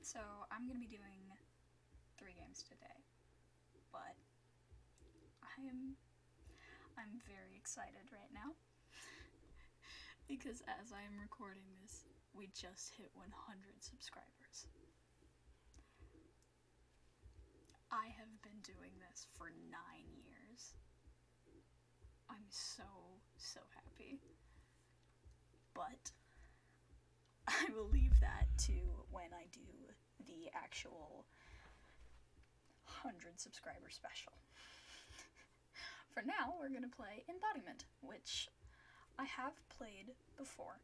So I'm gonna be doing 3 games today, but I'm very excited right now because as I am recording this, we just hit 100 subscribers. I have been doing this for 9 years. I'm so happy. But I will leave that to when I do the actual 100 subscriber special. For now, we're gonna play Embodiment, which I have played before.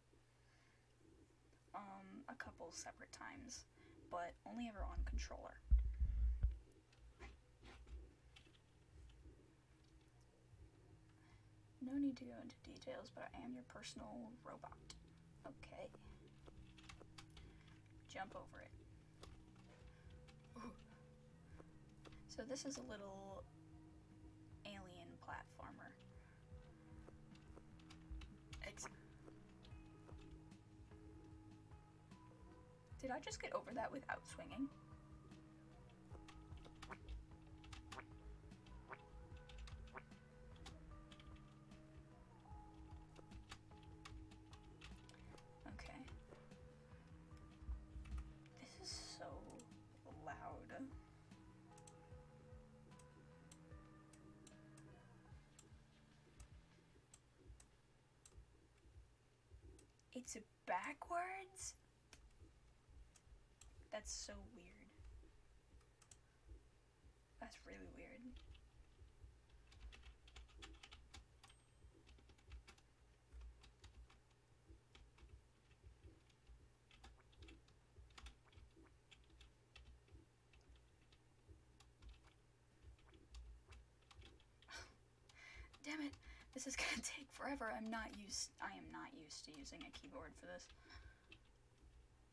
A couple separate times, but only ever on controller. No need to go into details, but I am your personal robot. Okay. Jump over it. Ooh. So this is a little alien platformer. Did I just get over that without swinging? Okay. This is so loud. It's backwards? That's so weird. That's really weird. Damn it! This is gonna take forever. I am not used to using a keyboard for this.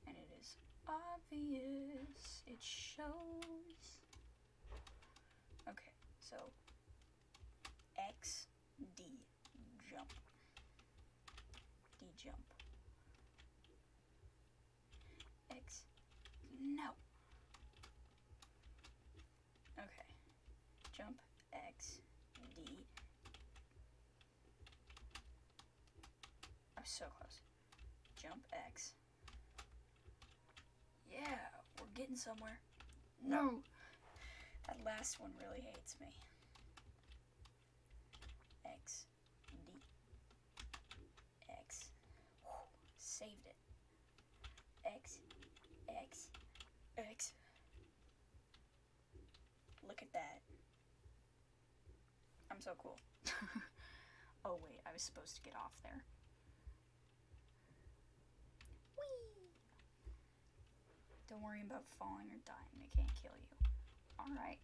And it is obvious. It shows. Okay, so X, D, jump. D, jump. X, no. Okay, jump, X, D. I'm so close. Jump, X. Yeah, we're getting somewhere. No! That last one really hates me. X, D, X. Whew, saved it. X, X, X. Look at that. I'm so cool. Oh wait, I was supposed to get off there. Whee! Don't worry about falling or dying. They can't kill you. Alright.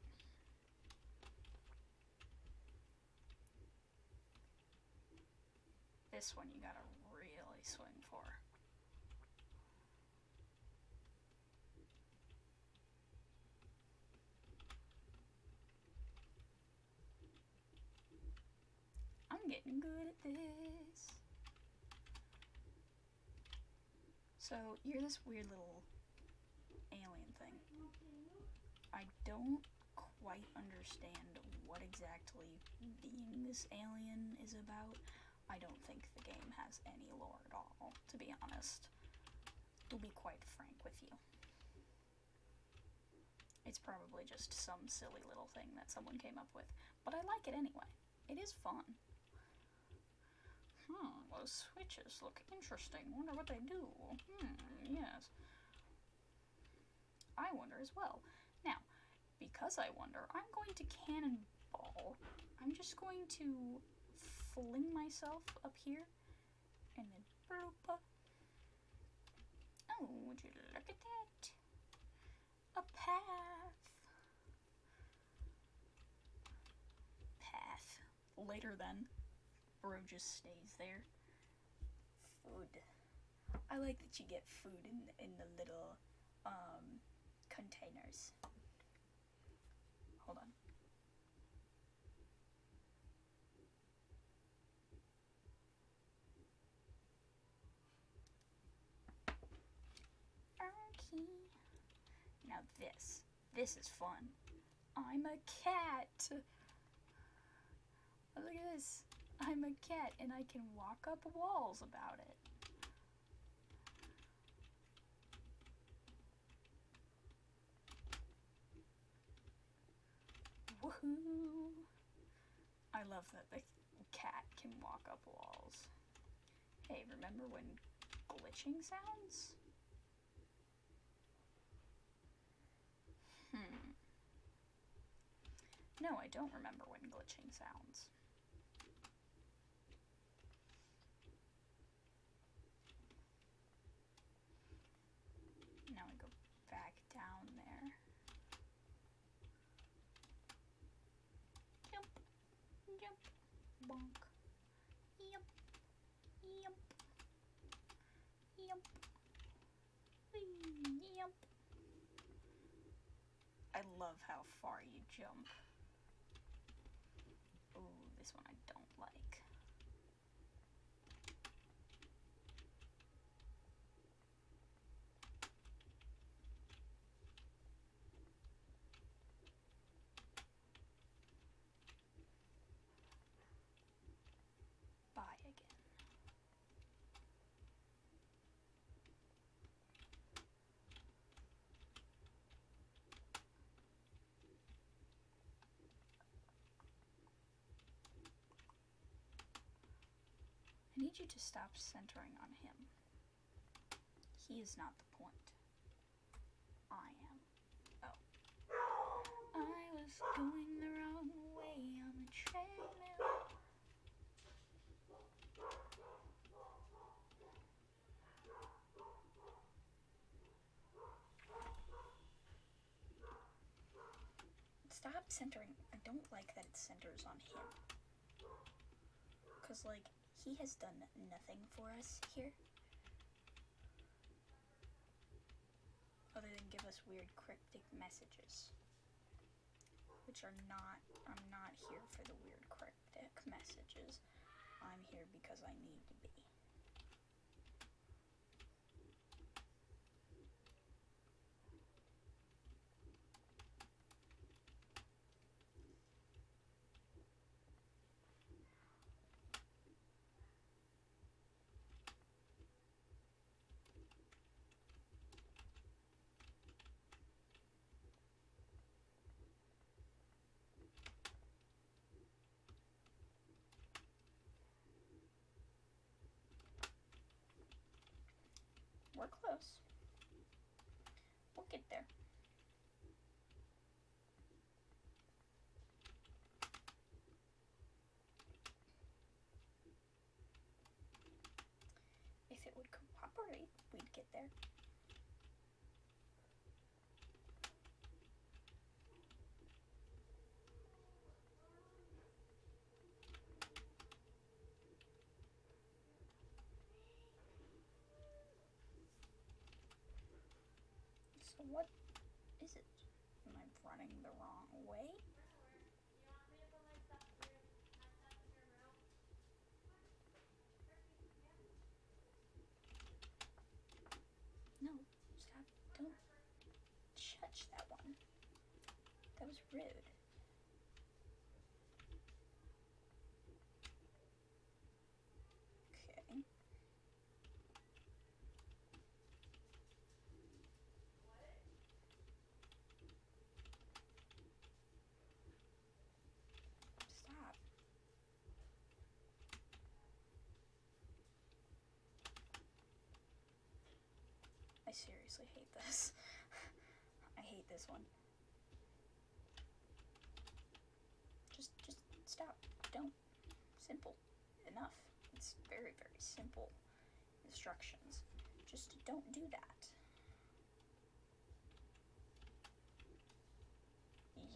This one you gotta really swing for. I'm getting good at this. So, you're this weird little alien thing. I don't quite understand what exactly being this alien is about. I don't think the game has any lore at all, to be honest. To be quite frank with you. It's probably just some silly little thing that someone came up with. But I like it anyway. It is fun. Those switches look interesting. Wonder what they do. Yes. I wonder as well. Now, because I wonder, I'm going to cannonball. I'm just going to fling myself up here. And then bloop. Oh, would you look at that? A path. Path. Later then. Bro just stays there. Food. I like that you get food in the little containers. Hold on. Okay. Now this is fun. I'm a cat. Look at this. I'm a cat and I can walk up walls about it. Woohoo! I love that the cat can walk up walls. Hey, remember when glitching sounds? No, I don't remember when glitching sounds. Now we go back down there. Jump, jump, bonk. Yep, yep, yep, yep. I love how far you jump. Ooh, this one I don't like. Bye again. I need you to stop centering on him. He is not the point. I am. Oh. I was going the wrong way on the treadmill. Stop centering. I don't like that it centers on him. Because, like, he has done nothing for us here. Other than give us weird cryptic messages. Which are not, I'm not here for the weird cryptic messages. I'm here because I need to be. We're close. We'll get there. If it would cooperate, we'd get there. So what is it? Am I running the wrong way? No, stop. Don't touch that one. That was rude. Okay. Stop. I seriously hate this. I hate this one. Just stop. Don't. Simple. Enough. It's very, very simple instructions. Just don't do that.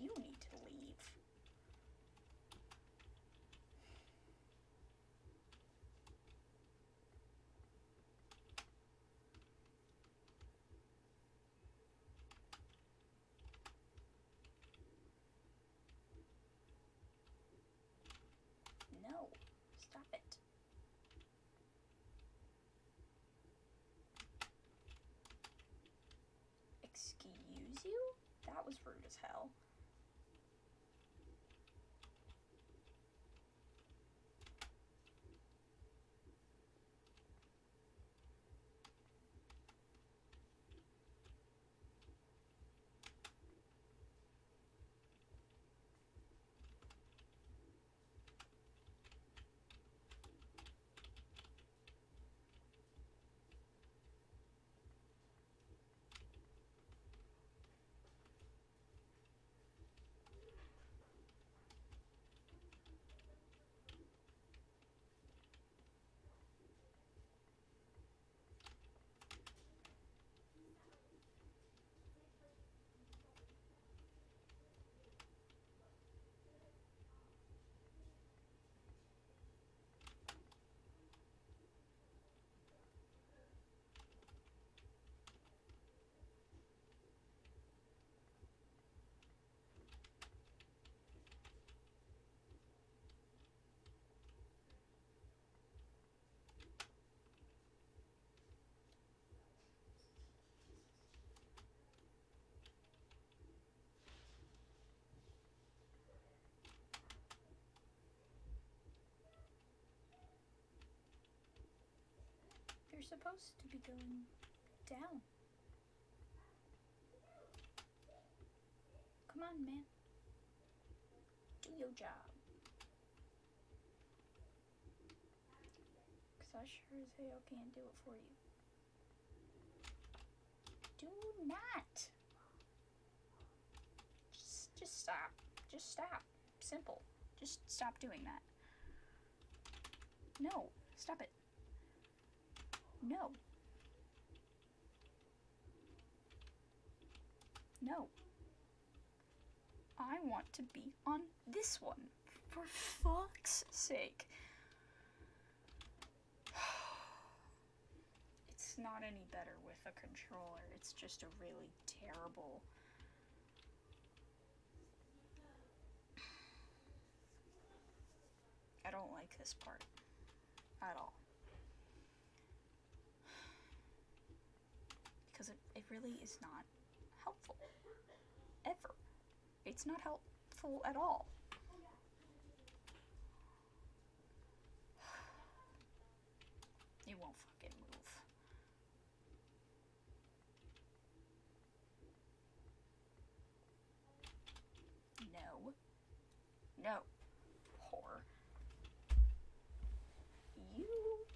You need to leave. No. Stop it. that was rude as hell. You're supposed to be going down. Come on, man. Do your job. Because I sure as hell can't do it for you. Do not. Just stop. Just stop. Simple. Just stop doing that. No. Stop it. No. No. I want to be on this one. For fuck's sake. It's not any better with a controller. It's just a really terrible... I don't like this part. At all. Because it really is not helpful. Ever. It's not helpful at all. It won't fucking move. No. No. Whore. You little...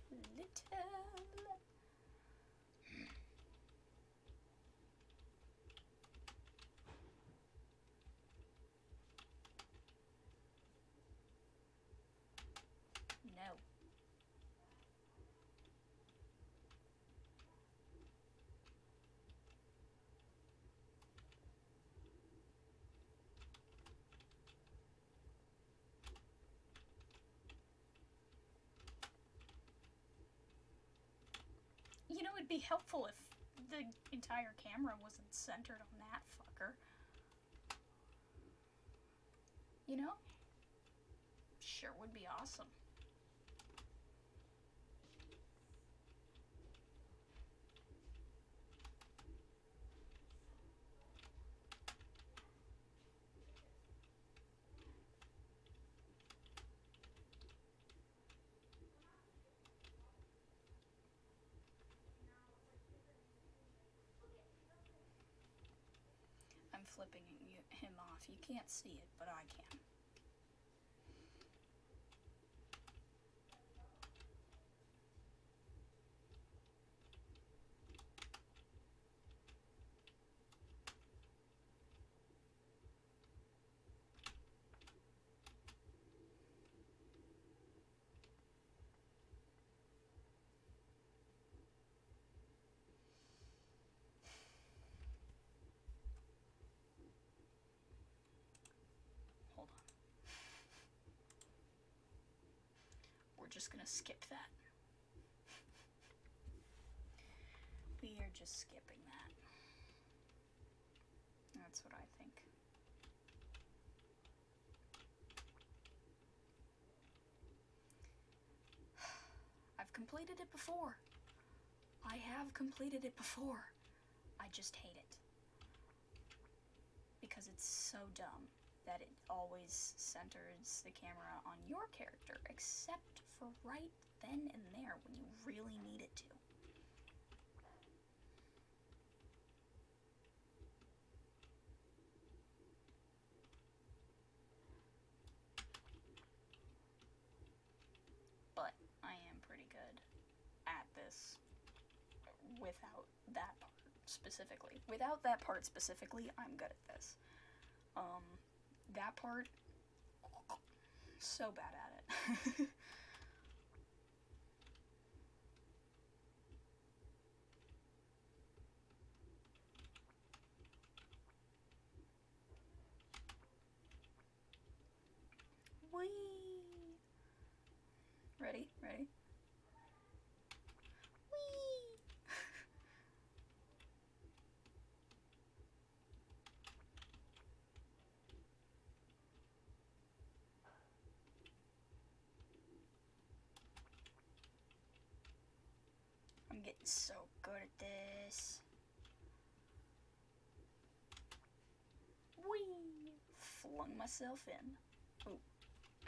No. You know, it'd be helpful if the entire camera wasn't centered on that fucker. You know? Sure would be awesome. I'm flipping him off. You can't see it, but I can. Hold on. We're just gonna skip that. We are just skipping that. That's what I think. I've completed it before. I have completed it before. I just hate it. because it's so dumb that it always centers the camera on your character, except for right then and there when you really need it to. But I am pretty good at this without that part specifically. Without that part specifically, I'm good at this. That part, so bad at it. Whee! Ready? Ready? Whee! I'm getting so good at this. Whee! Flung myself in. Ooh,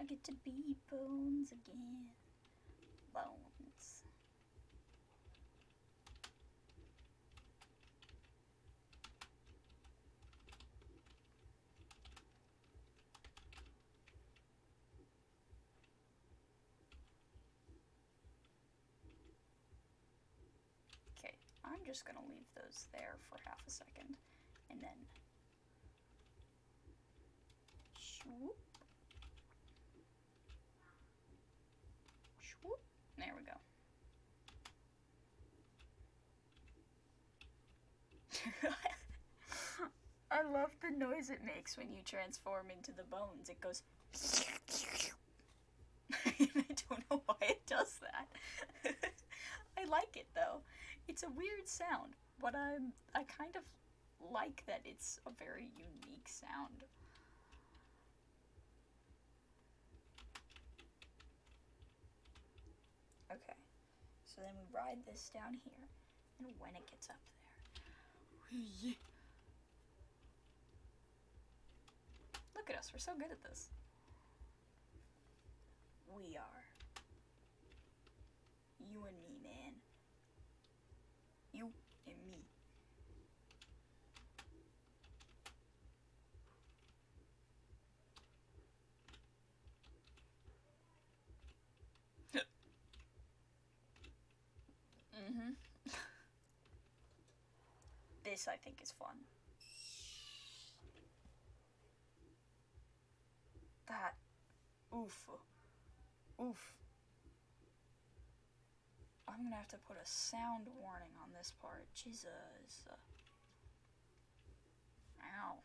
I get to be Bones again. Bones. Okay, I'm just gonna leave those there for half a second, and then swoop, swoop. There we go. I love the noise it makes when you transform into the bones. It goes. I don't know why it does that. I like it though. It's a weird sound, but I kind of like that it's a very unique sound. Okay, so then we ride this down here, and when it gets up there, look at us, we're so good at this. We are. You and me, man. You and me. Mm-hmm. This, I think, is fun. That. Oof. Oof. I'm gonna have to put a sound warning on this part. Jesus. Ow.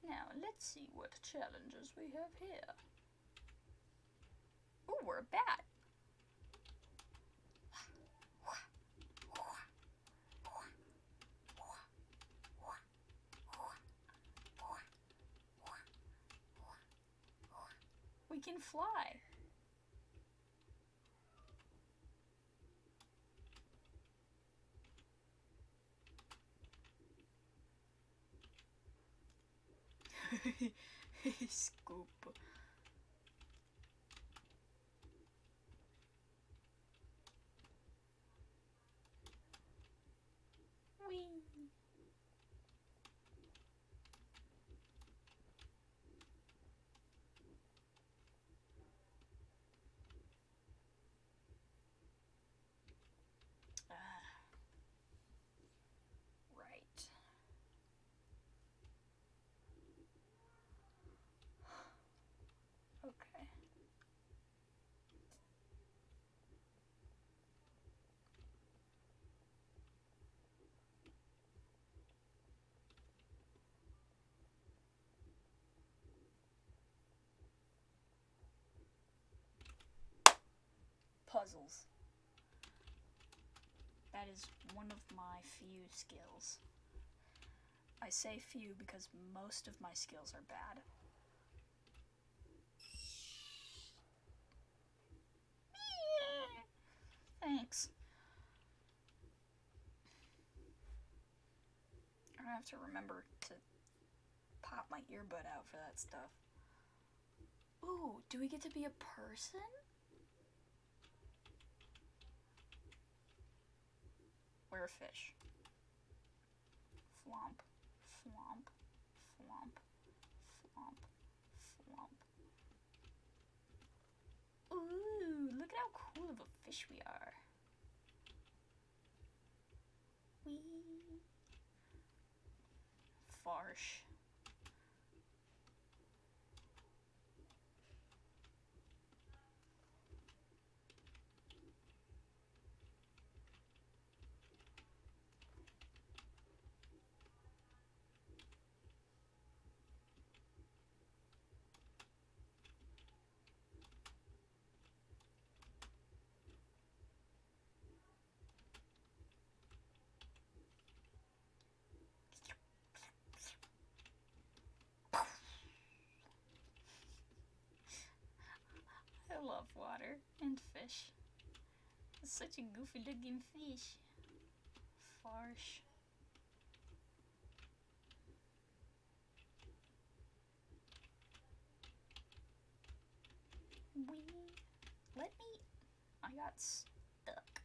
Now, let's see what challenges we have here. Ooh, we're a bat. We can fly. Scoop. Whee. Right. Okay. Puzzles. That is one of my few skills. I say few because most of my skills are bad. Thanks. have to remember to pop my earbud out for that stuff. Ooh, do we get to be a person? We're a fish. Flomp, flomp, flomp, flomp, flomp. Ooh, look at how cool of a fish we are. Wee. Farsh. I love water and fish. It's such a goofy looking fish. Farsh. Let me. I got stuck.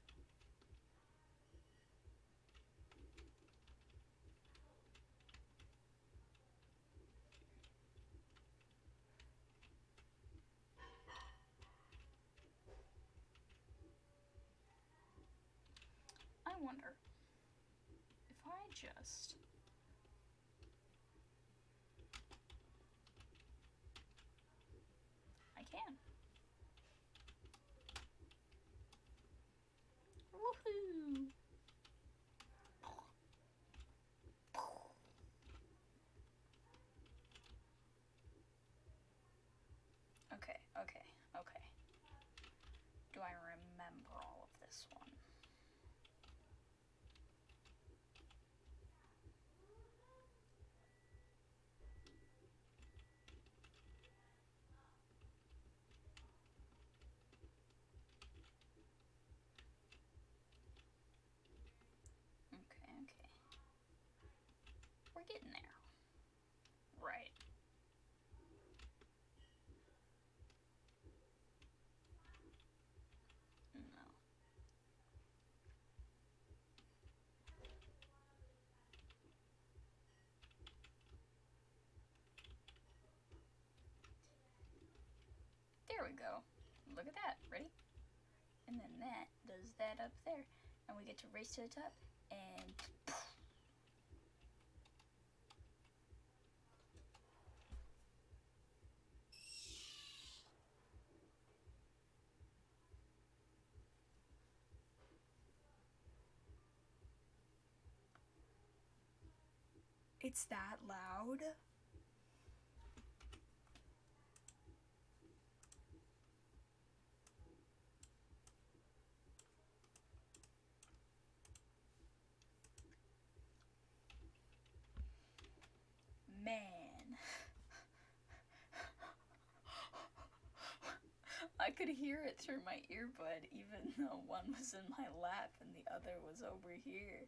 I wonder if I just. I can. Woohoo! Okay, okay, okay. Do I remember all of this one? Okay, okay. We're getting there. Right. No. There we go. Look at that. Ready? And then that does that up there. And we get to race to the top. And it's that loud? Man. I could hear it through my earbud even though one was in my lap and the other was over here.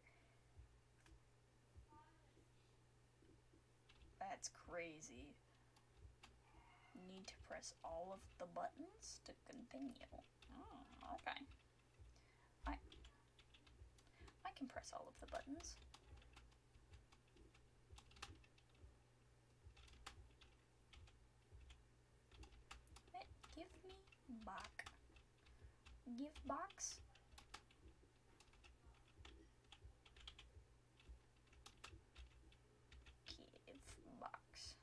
That's crazy. Need to press all of the buttons to continue. Oh, okay. I can press all of the buttons. Give me back. Give box. Give box.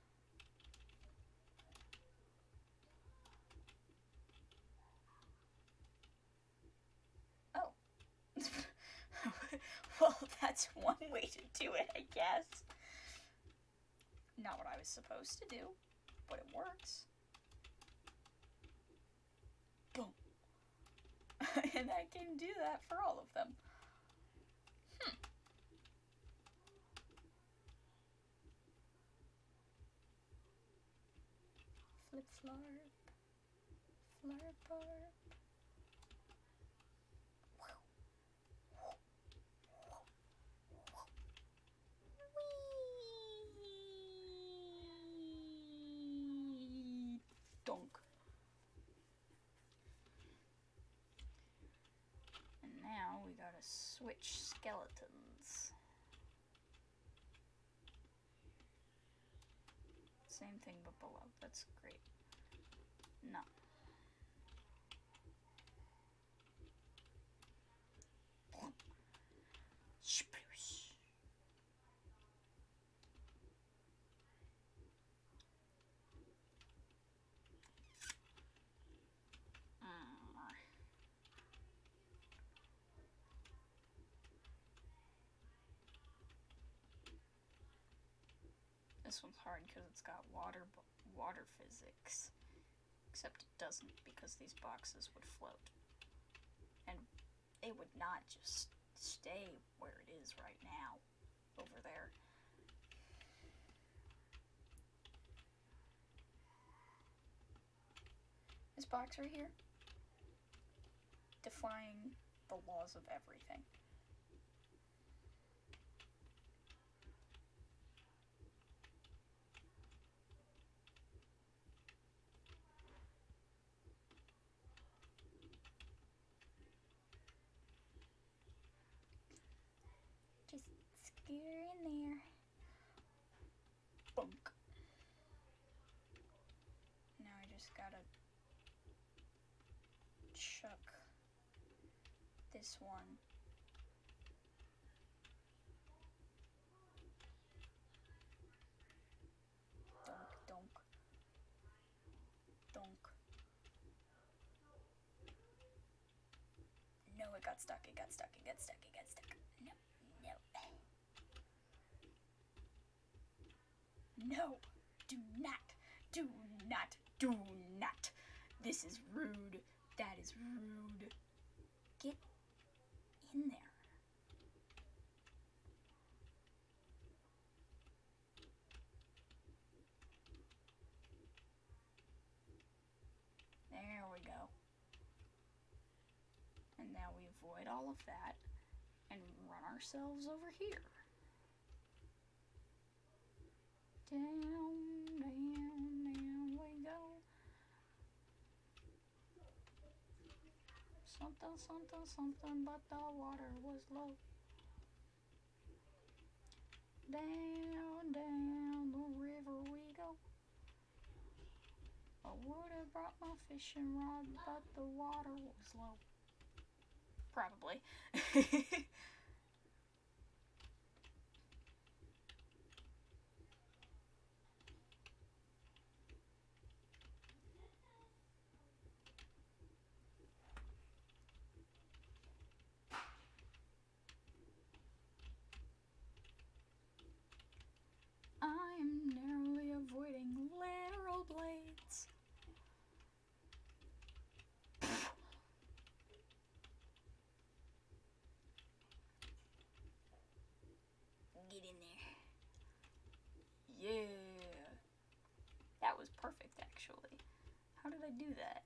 Oh. Well, that's one way to do it, I guess. Not what I was supposed to do, but it works. Boom. And I can do that for all of them. Flip flarp. Flarp. Whee! Switch skeletons. Same thing but below. That's great. No. Sploosh. This one's hard because it's got water physics. Except it doesn't because these boxes would float. And it would not just stay where it is right now, over there. This box right here, defying the laws of everything. Just scooter in there. Bunk. Now I just gotta chuck this one. Donk, donk. Donk. No, it got stuck, it got stuck, it got stuck, it got stuck. No, no. No, do not, do not, do not. This is rude. That is rude. Get in there. There we go. And now we avoid all of that and run ourselves over here. Down, down, down we go. Something, something, something, but the water was low. Down, down the river we go. I would have brought my fishing rod, but the water was low. Probably. I am narrowly avoiding literal blades. Get in there. Yeah. That was perfect, actually. How did I do that?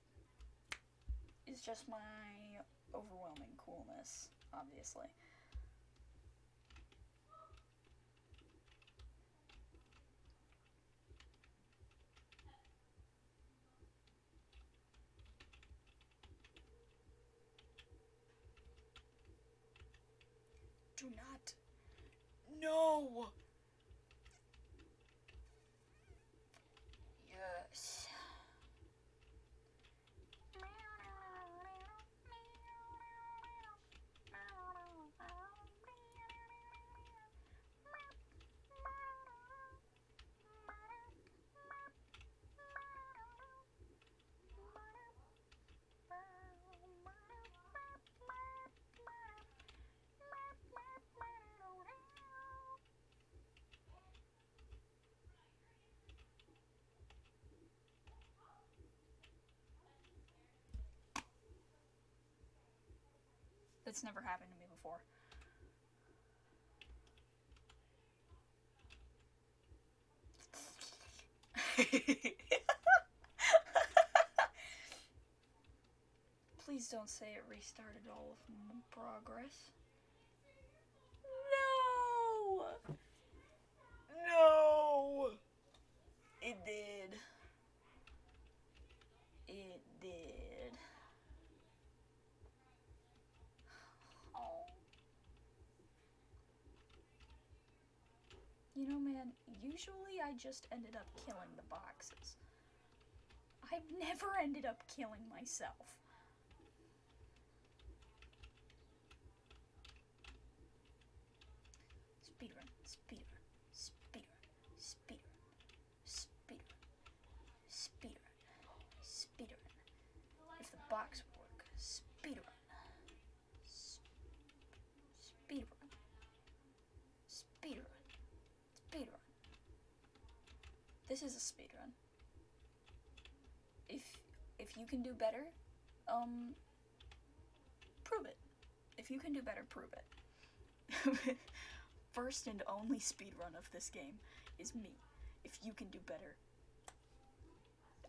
It's just my overwhelming coolness, obviously. Do not. No! Yes. That's never happened to me before. Please don't say it restarted all of progress. No! No! It did. It did. Oh. You know, man, usually I just ended up killing the boxes. I've never ended up killing myself. Speedrun, speedrun, speedrun, speedrun, speedrun, speedrun, speedrun. If the box would work, speedrun, speedrun, speedrun, speedrun. This is a speedrun. If you can do better, prove it. If you can do better, prove it. First and only speedrun of this game is me. If you can do better,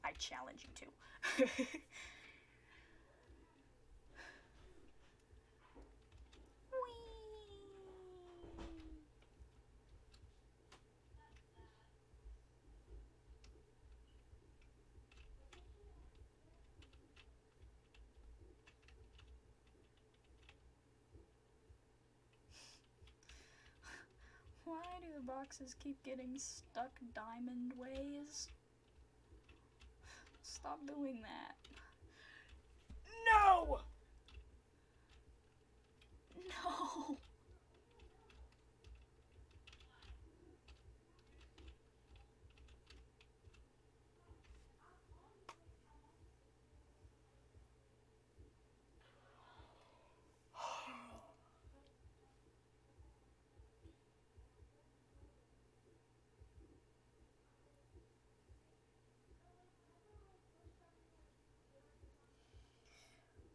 I challenge you to. Why do the boxes keep getting stuck diamond ways? Stop doing that. No! No!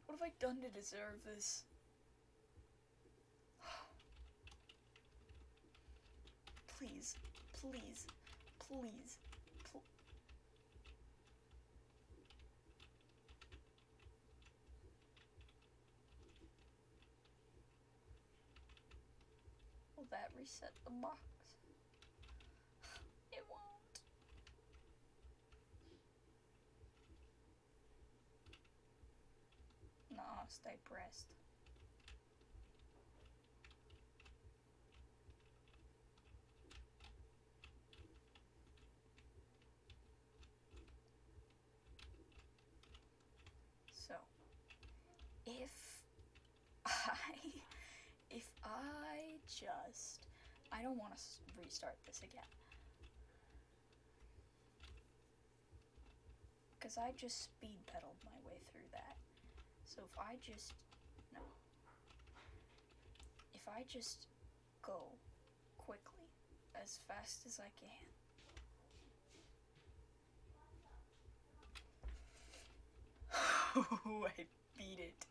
What have I done to deserve this? Please, please, please, Will that reset the box? It won't. Nah, stay pressed. So, I don't want to restart this again. Because I just speed pedaled my way through that. So if I just go quickly, as fast as I can. I beat it.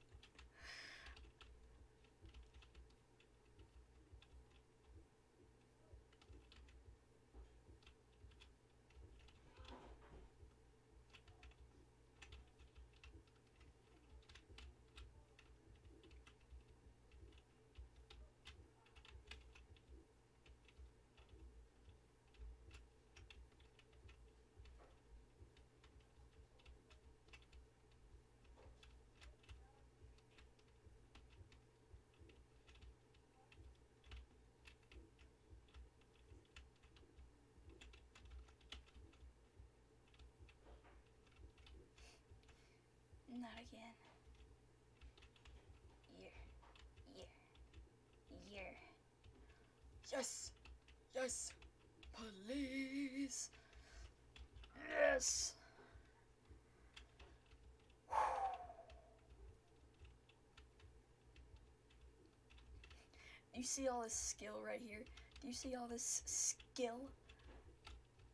Not again. Yeah. Yes! Yes! Police! Yes! Do you see all this skill right here? Do you see all this skill?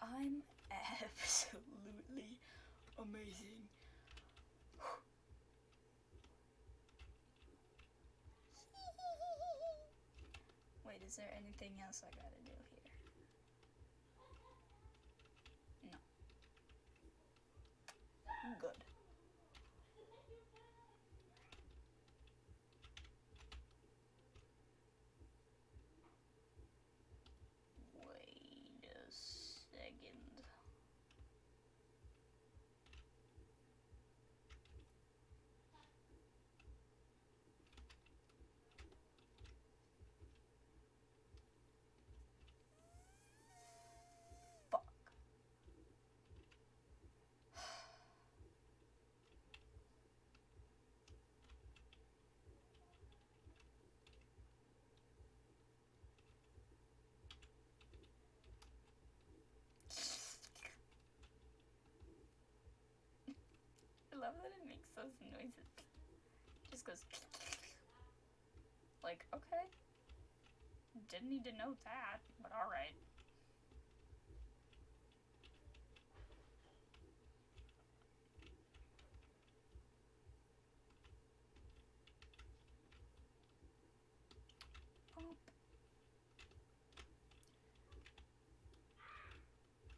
I'm absolutely amazing. Wait, is there anything else I gotta do here? No. Good. Wait a second. love that it makes those noises. It just goes like, okay. Didn't need to know that, but alright.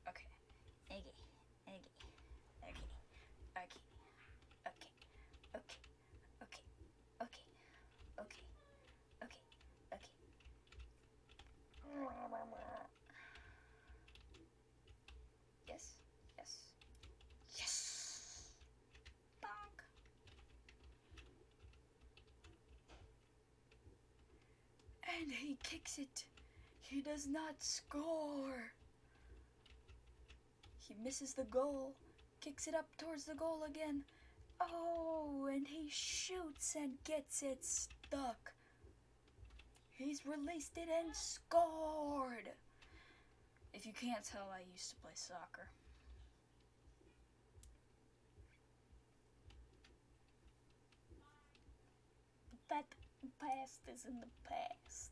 Okay. Okay. Okay. Okay. Okay. Okay. Okay. Okay. Okay. Okay. Okay. Okay. Yes. Yes. Yes. Bonk. And he kicks it. He does not score. He misses the goal. Kicks it up towards the goal again. Oh, and he shoots and gets it stuck. He's released it and scored. If you can't tell, I used to play soccer. That past is in the past.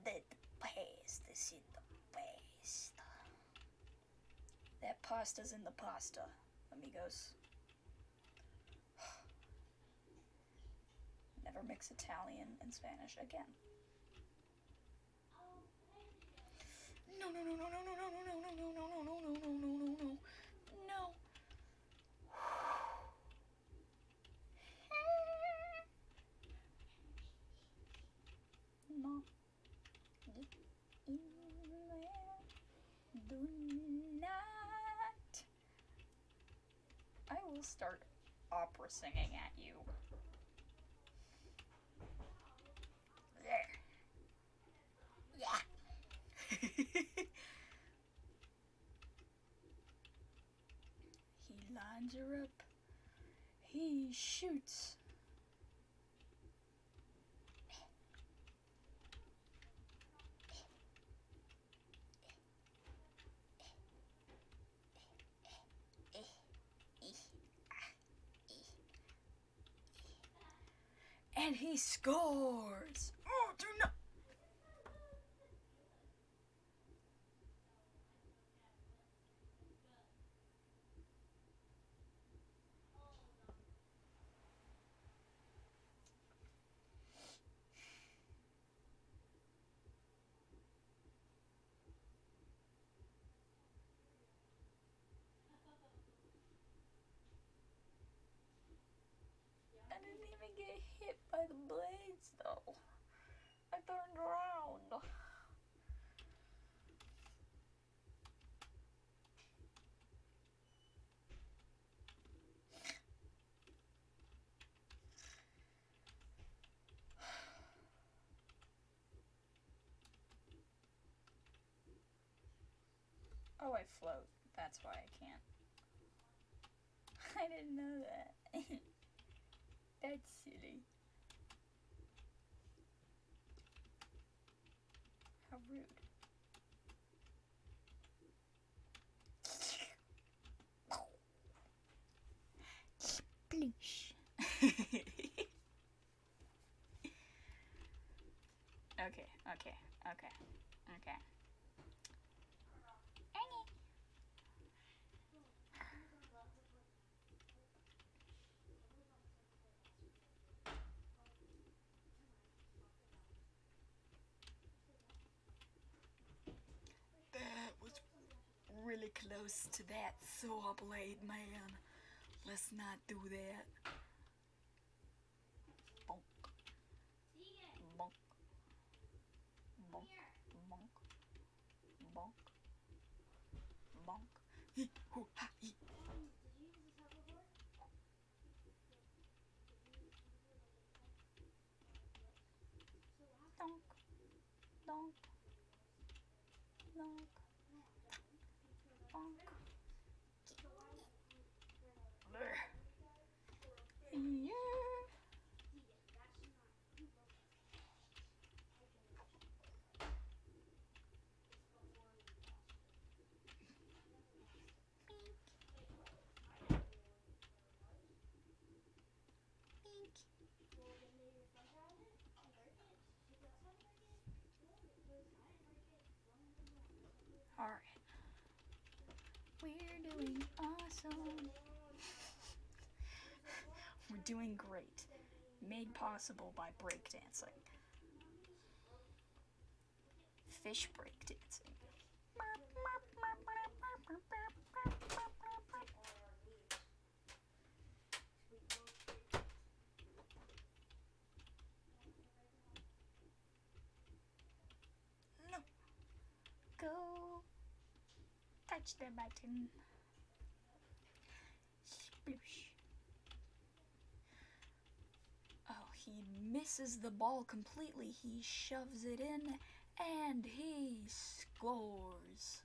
That past is in the past. That pasta's in the pasta, amigos. Never mix Italian and Spanish again. No, no, no, no, no, no, no, no, no, no, no, no, no, no, no, no, no, no, no. No. Do not. I will start opera singing at you. There. Yeah. He lines her up. He shoots. And he scores. Oh, do not. I didn't even get hit by the blades, though. I turned around. Oh, I float. That's why I can't. I didn't know that. That's silly. How rude. Sploosh. Okay, okay, okay, okay. That was really close to that saw blade, man. Let's not do that. Bonk. Bonk. Bonk. Bonk. Bonk. Bonk. Hee hoo ha hee. Donk. Donk. Donk. Bonk. Yeah. Alright. We're doing awesome. We're doing great. Made possible by breakdancing. Fish breakdancing. No. Go. Touch the button. Sploosh. Oh, he misses the ball completely. He shoves it in and he scores.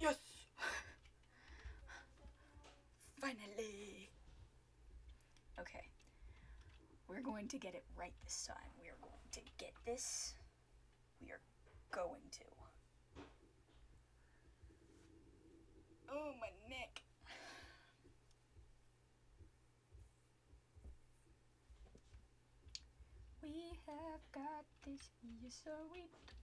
Yes! Finally! Okay. We're going to get it right this time. We are going to get this. We are going to. Oh, my neck. We have got this, yes, so we do.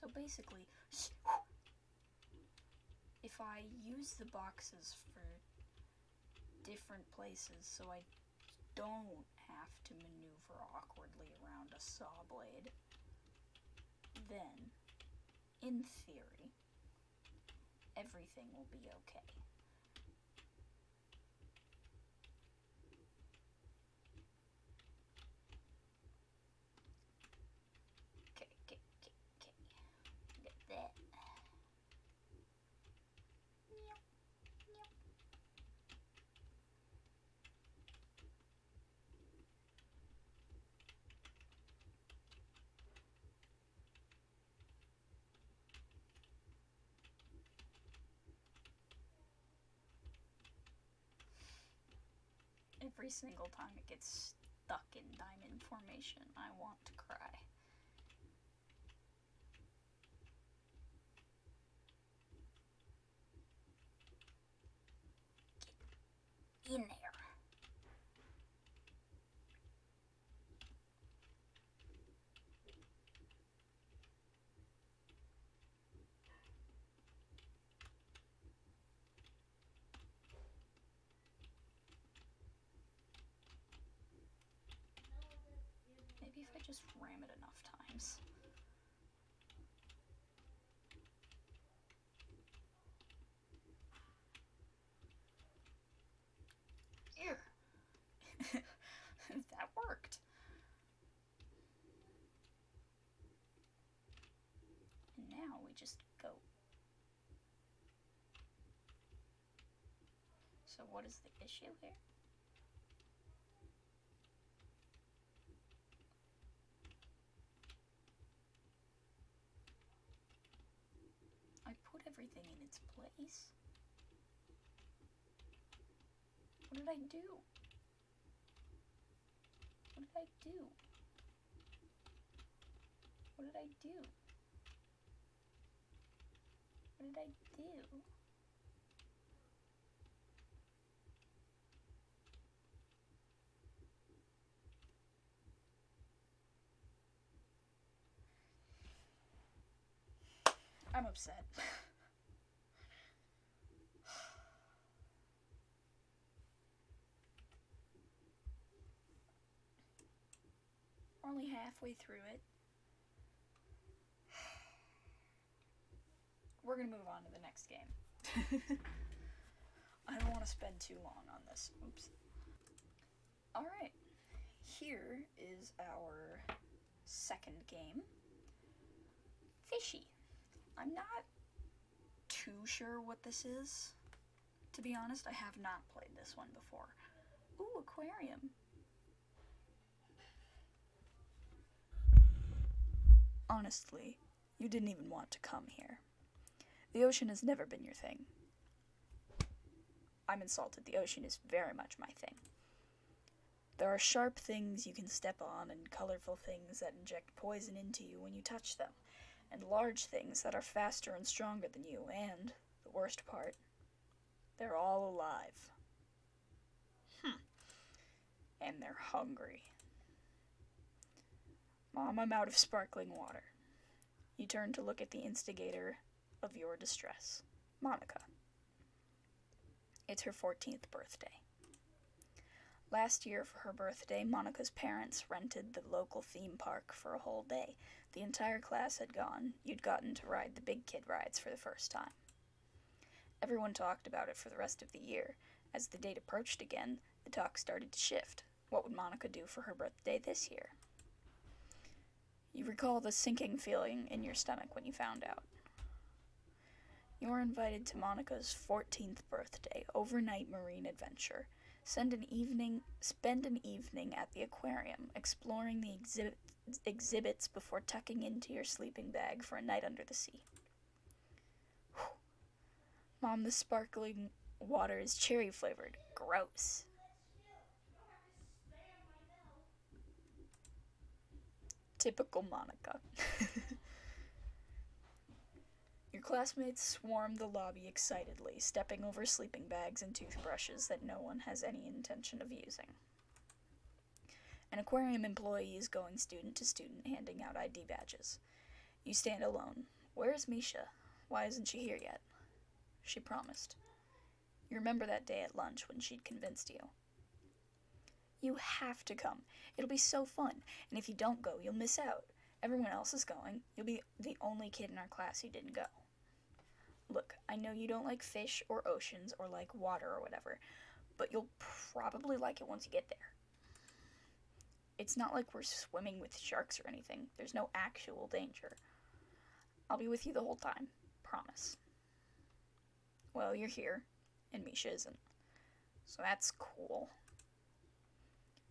So basically, if I use the boxes for different places so I don't have to maneuver awkwardly around a saw blade, then, in theory, everything will be okay. Okay. Get that. Every single time it gets stuck in diamond formation, I want to cry. Get in there. Maybe if I just ram it enough times. Here. That worked. And now we just go. So what is the issue here? I put everything in its place. What did I do? What did I do? What did I do? What did I do? I'm upset. only halfway through it. We're gonna move on to the next game. I don't want to spend too long on this. Oops. Alright, here is our second game. Fishy. I'm not too sure what this is. To be honest, I have not played this one before. Ooh, aquarium. Honestly, you didn't even want to come here. The ocean has never been your thing. I'm insulted. The ocean is very much my thing. There are sharp things you can step on and colorful things that inject poison into you when you touch them, and large things that are faster and stronger than you, and, the worst part, they're all alive. And they're hungry. Mom, I'm out of sparkling water. You turn to look at the instigator of your distress, Monica. It's her 14th birthday. Last year, for her birthday, Monica's parents rented the local theme park for a whole day. The entire class had gone. You'd gotten to ride the big kid rides for the first time. Everyone talked about it for the rest of the year. As the date approached again, the talk started to shift. What would Monica do for her birthday this year? You recall the sinking feeling in your stomach when you found out. You were invited to Monica's 14th birthday overnight marine adventure. Spend an evening at the aquarium, exploring the exhibits before tucking into your sleeping bag for a night under the sea. Whew. Mom, the sparkling water is cherry flavored. Gross. Typical Monica. Your classmates swarm the lobby excitedly, stepping over sleeping bags and toothbrushes that no one has any intention of using. An aquarium employee is going student to student, handing out ID badges. You stand alone. Where is Misha? Why isn't she here yet? She promised. You remember that day at lunch when she'd convinced you. You have to come. It'll be so fun, and if you don't go, you'll miss out. Everyone else is going. You'll be the only kid in our class who didn't go. Look, I know you don't like fish or oceans or like water or whatever, but you'll probably like it once you get there. It's not like we're swimming with sharks or anything. There's no actual danger. I'll be with you the whole time. Promise. Well, you're here, and Misha isn't. So that's cool.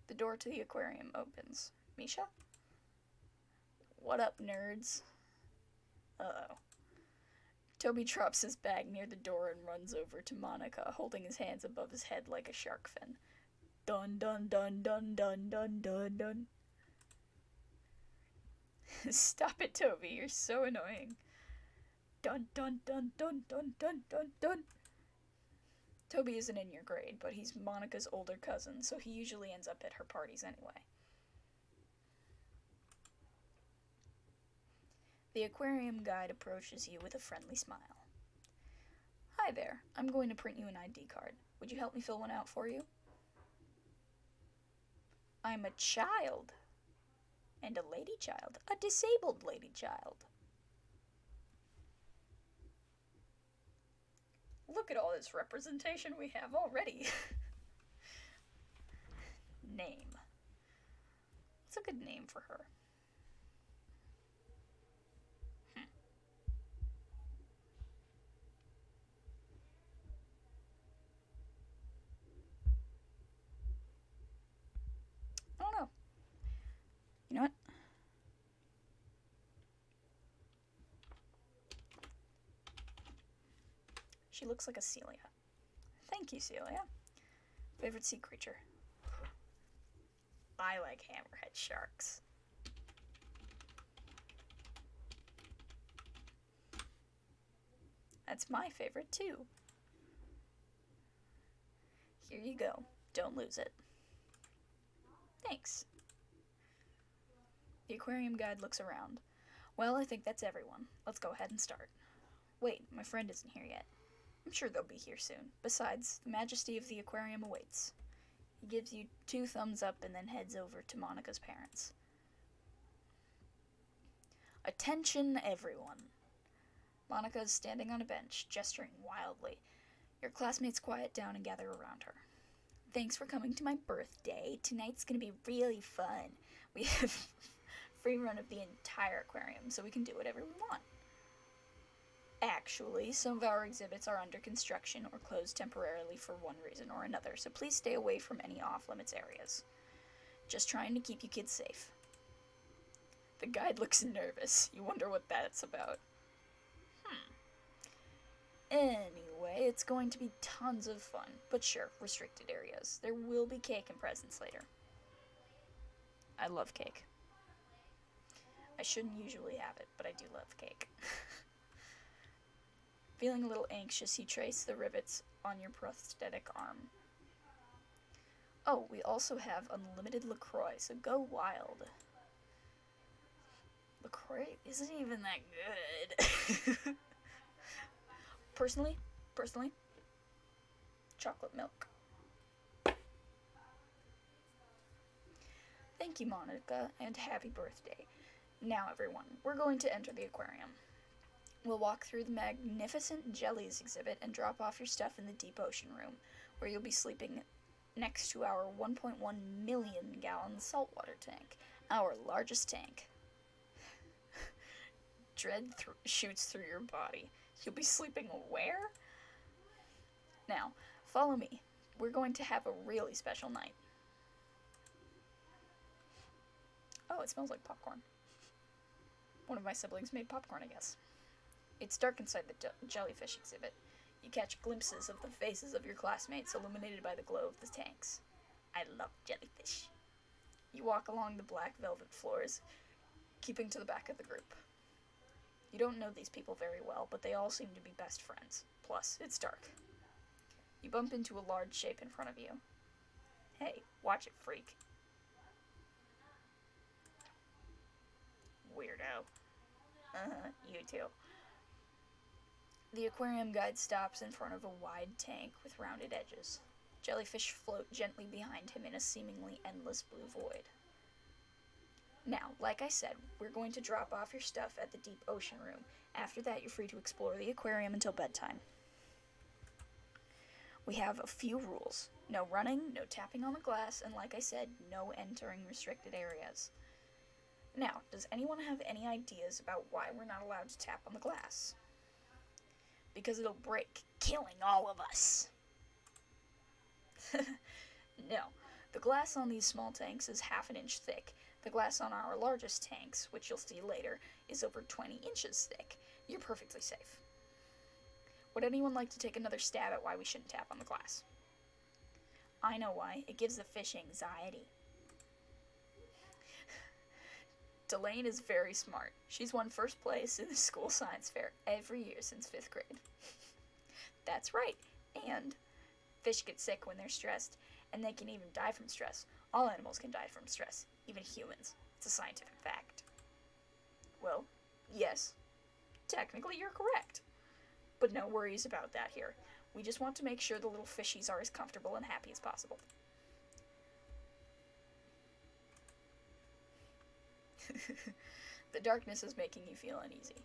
The door to the aquarium opens. Misha? What up, nerds? Uh-oh. Toby drops his bag near the door and runs over to Monica, holding his hands above his head like a shark fin. Dun dun dun dun dun dun dun dun. Stop it, Toby, you're so annoying. Dun dun dun dun dun dun dun dun. Toby isn't in your grade, but he's Monica's older cousin, so he usually ends up at her parties anyway. The aquarium guide approaches you with a friendly smile. Hi there, I'm going to print you an ID card. Would you help me fill one out for you? I'm a child. And a lady child. A disabled lady child. Look at all this representation we have already. Name. What's a good name for her? I don't know. You know what? She looks like a Celia. Thank you, Celia. Favorite sea creature? I like hammerhead sharks. That's my favorite too. Here you go. Don't lose it. Thanks. The aquarium guide looks around. Well, I think that's everyone. Let's go ahead and start. Wait, my friend isn't here yet. I'm sure they'll be here soon. Besides, the majesty of the aquarium awaits. He gives you 2 thumbs up and then heads over to Monica's parents. Attention, everyone. Monica is standing on a bench, gesturing wildly. Your classmates quiet down and gather around her. Thanks for coming to my birthday. Tonight's gonna be really fun. We have free run of the entire aquarium, so we can do whatever we want. Actually, some of our exhibits are under construction or closed temporarily for one reason or another, so please stay away from any off-limits areas. Just trying to keep you kids safe. The guide looks nervous. You wonder what that's about. Anyway, it's going to be tons of fun, but sure, restricted areas. There will be cake and presents later. I love cake. I shouldn't usually have it, but I do love cake. Feeling a little anxious, you trace the rivets on your prosthetic arm. Oh, we also have unlimited LaCroix, so go wild. LaCroix isn't even that good. Personally, chocolate milk. Thank you, Monica, and happy birthday. Now, everyone, we're going to enter the aquarium. We'll walk through the magnificent jellies exhibit and drop off your stuff in the deep ocean room, where you'll be sleeping next to our 1.1 million gallon saltwater tank, our largest tank. Dread shoots through your body. You'll be sleeping where? Now, follow me. We're going to have a really special night. Oh, it smells like popcorn. One of my siblings made popcorn, I guess. It's dark inside the jellyfish exhibit. You catch glimpses of the faces of your classmates illuminated by the glow of the tanks. I love jellyfish. You walk along the black velvet floors, keeping to the back of the group. You don't know these people very well, but they all seem to be best friends. Plus, it's dark. You bump into a large shape in front of you. Hey, watch it, freak. Weirdo. You too. The aquarium guide stops in front of a wide tank with rounded edges. Jellyfish float gently behind him in a seemingly endless blue void. Now, like I said, we're going to drop off your stuff at the deep ocean room. After that, you're free to explore the aquarium until bedtime. We have a few rules. No running, no tapping on the glass, and like I said, no entering restricted areas. Now, does anyone have any ideas about why we're not allowed to tap on the glass? Because it'll break, killing all of us. No, the glass on these small tanks is half an inch thick. The glass on our largest tanks, which you'll see later, is over 20 inches thick. You're perfectly safe. Would anyone like to take another stab at why we shouldn't tap on the glass? I know why. It gives the fish anxiety. Delane is very smart. She's won first place in the school science fair every year since 5th grade. That's right. And fish get sick when they're stressed, and they can even die from stress. All animals can die from stress, even humans. It's a scientific fact. Well, yes, technically you're correct. But no worries about that here. We just want to make sure the little fishies are as comfortable and happy as possible. The darkness is making you feel uneasy.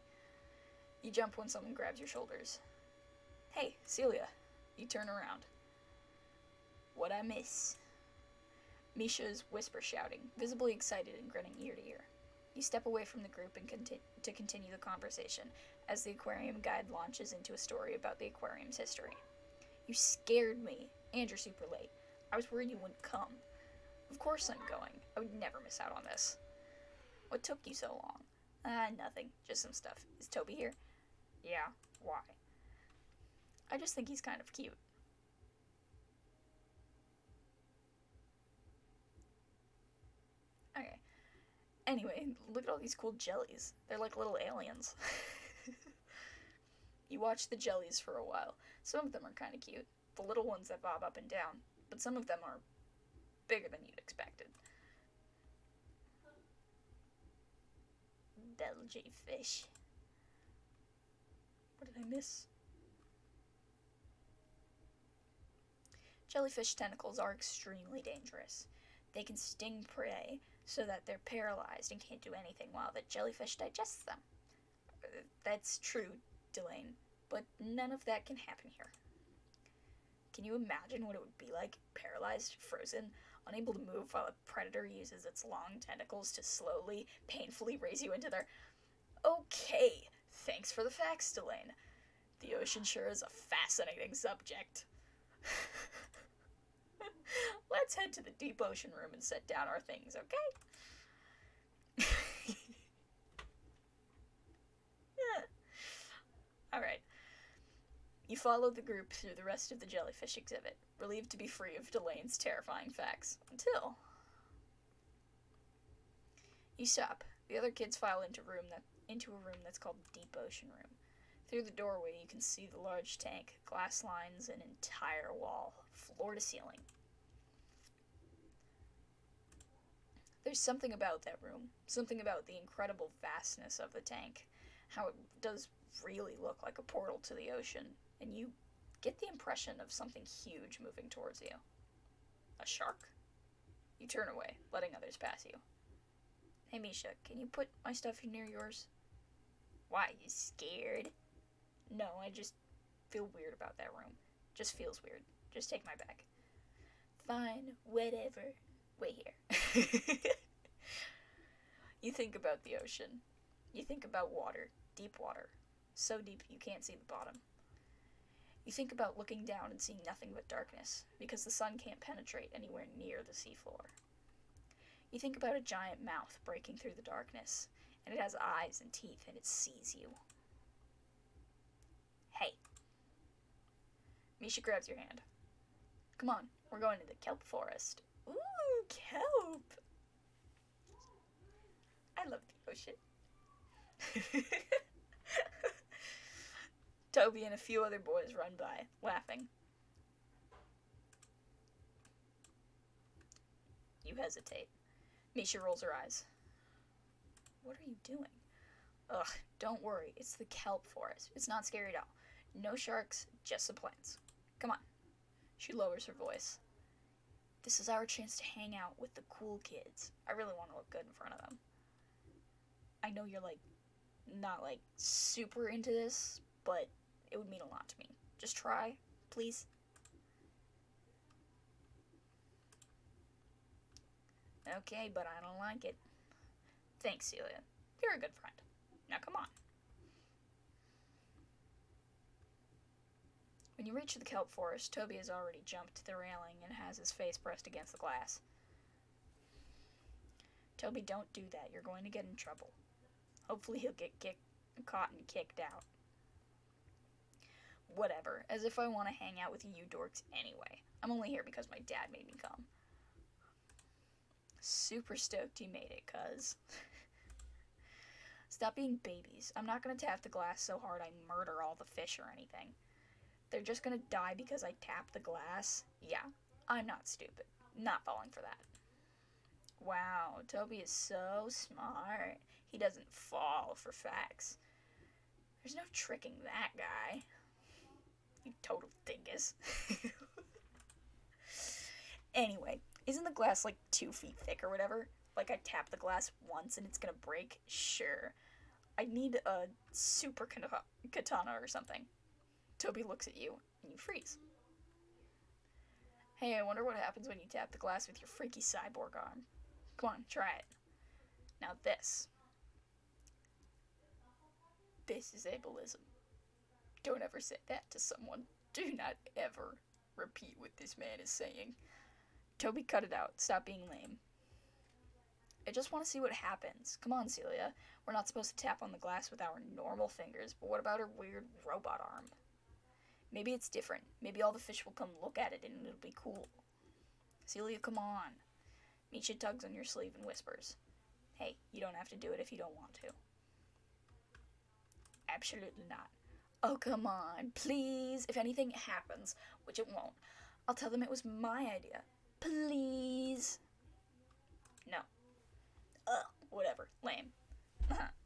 You jump when someone grabs your shoulders. Hey, Celia. You turn around. What I miss? Misha is whisper shouting, visibly excited and grinning ear to ear. You step away from the group and continue the conversation as the aquarium guide launches into a story about the aquarium's history. You scared me, and you're super late. I was worried you wouldn't come. Of course I'm going. I would never miss out on this. What took you so long? Nothing. Just some stuff. Is Toby here? Yeah. Why? I just think he's kind of cute. Okay. Anyway, look at all these cool jellies. They're like little aliens. You watch the jellies for a while. Some of them are kind of cute. The little ones that bob up and down. But some of them are bigger than you'd expected. Belgy fish. What did I miss? Jellyfish tentacles are extremely dangerous. They can sting prey, so that they're paralyzed and can't do anything while the jellyfish digests them. That's true, Delane, but none of that can happen here. Can you imagine what it would be like, paralyzed, frozen, unable to move while a predator uses its long tentacles to slowly, painfully raise you into their... Okay, thanks for the facts, Delane. The ocean sure is a fascinating subject. Let's head to the deep ocean room and set down our things, okay? Alright. You follow the group through the rest of the jellyfish exhibit, relieved to be free of Delane's terrifying facts, until... You stop. The other kids file into a room that's called Deep Ocean Room. Through the doorway, you can see the large tank, glass lines, an entire wall, floor to ceiling. There's something about that room, something about the incredible vastness of the tank, how it does really look like a portal to the ocean, and you get the impression of something huge moving towards you. A shark? You turn away, letting others pass you. Hey Misha, can you put my stuff near yours? Why, you scared? No, I just feel weird about that room. Just feels weird. Just take my bag. Fine, whatever. Wait here. You think about the ocean. You think about water. Deep water. So deep you can't see the bottom. You think about looking down and seeing nothing but darkness, because the sun can't penetrate anywhere near the seafloor. You think about a giant mouth breaking through the darkness, and it has eyes and teeth, and it sees you. Hey. Misha grabs your hand. Come on, we're going to the kelp forest. Ooh, kelp! I love the ocean. Toby and a few other boys run by, laughing. You hesitate. Misha rolls her eyes. What are you doing? Ugh, don't worry. It's the kelp forest. It's not scary at all. No sharks, just some plants. Come on. She lowers her voice. This is our chance to hang out with the cool kids. I really want to look good in front of them. I know you're, not, super into this, but it would mean a lot to me. Just try, please. Okay, but I don't like it. Thanks, Celia. You're a good friend. Now come on. When you reach the kelp forest, Toby has already jumped to the railing and has his face pressed against the glass. Toby, don't do that. You're going to get in trouble. Hopefully he'll get caught and kicked out. Whatever, as if I want to hang out with you dorks anyway. I'm only here because my dad made me come. Super stoked you made it, cuz. Stop being babies. I'm not going to tap the glass so hard I murder all the fish or anything. They're just going to die because I tapped the glass? Yeah, I'm not stupid. Not falling for that. Wow, Toby is so smart. He doesn't fall for facts. There's no tricking that guy. You total dingus. Anyway, isn't the glass 2 feet thick or whatever? I tap the glass once and it's gonna break? Sure. I need a super katana or something. Toby looks at you and you freeze. Hey, I wonder what happens when you tap the glass with your freaky cyborg arm. Come on, try it. Now this. This is ableism. Don't ever say that to someone. Do not ever repeat what this man is saying. Toby, cut it out. Stop being lame. I just want to see what happens. Come on, Celia. We're not supposed to tap on the glass with our normal fingers, but what about her weird robot arm? Maybe it's different. Maybe all the fish will come look at it and it'll be cool. Celia, come on. Misha tugs on your sleeve and whispers. Hey, you don't have to do it if you don't want to. Absolutely not. Oh, come on, please. If anything happens, which it won't, I'll tell them it was my idea. Please. No. Ugh, whatever. Lame.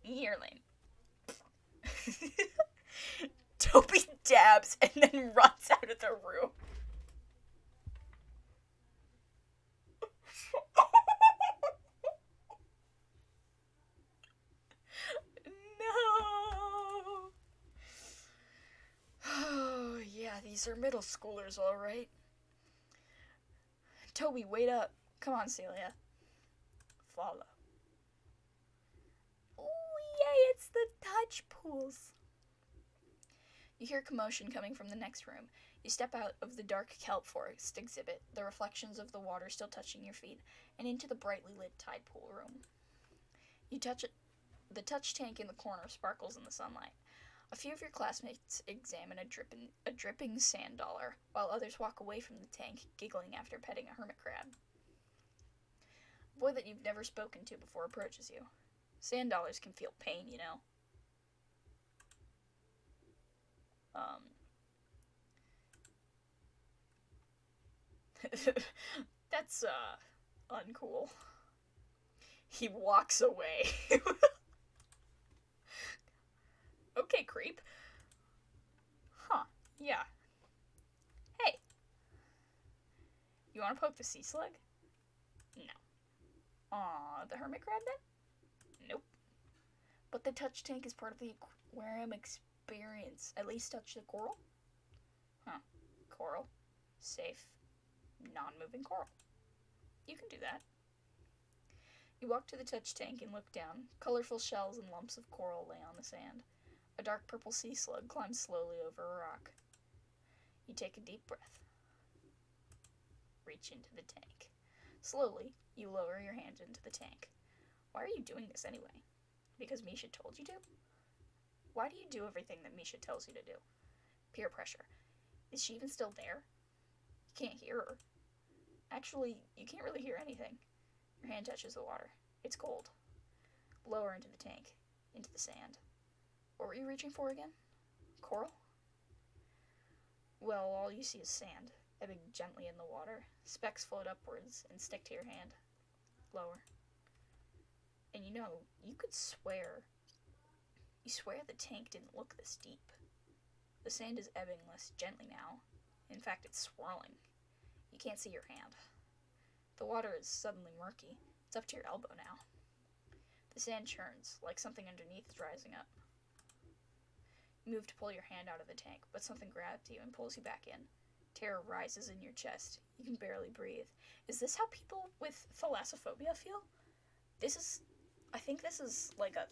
You're lame. Toby dabs and then runs out of the room. These are middle schoolers, all right. Toby, wait up. Come on, Celia. Follow. Oh, yay, it's the touch pools. You hear commotion coming from the next room. You step out of the dark kelp forest exhibit, the reflections of the water still touching your feet, and into the brightly lit tide pool room. You touch it. The touch tank in the corner sparkles in the sunlight. A few of your classmates examine a dripping sand dollar, while others walk away from the tank, giggling after petting a hermit crab. A boy that you've never spoken to before approaches you. Sand dollars can feel pain, you know. That's, uncool. He walks away. Okay, creep. Huh, yeah. Hey. You want to poke the sea slug? No. Aw, the hermit crab then? Nope. But the touch tank is part of the aquarium experience. At least touch the coral? Huh. Coral. Safe. Non-moving coral. You can do that. You walk to the touch tank and look down. Colorful shells and lumps of coral lay on the sand. A dark purple sea slug climbs slowly over a rock. You take a deep breath. Reach into the tank. Slowly, you lower your hand into the tank. Why are you doing this anyway? Because Misha told you to? Why do you do everything that Misha tells you to do? Peer pressure. Is she even still there? You can't hear her. Actually, you can't really hear anything. Your hand touches the water. It's cold. Lower into the tank. Into the sand. What were you reaching for again? Coral? Well, all you see is sand, ebbing gently in the water. Specks float upwards and stick to your hand. Lower. And you know, you could swear. You swear the tank didn't look this deep. The sand is ebbing less gently now. In fact, it's swirling. You can't see your hand. The water is suddenly murky. It's up to your elbow now. The sand churns, like something underneath is rising up. You move to pull your hand out of the tank, but something grabs you and pulls you back in. Terror rises in your chest. You can barely breathe. Is this how people with thalassophobia feel? I think this is like a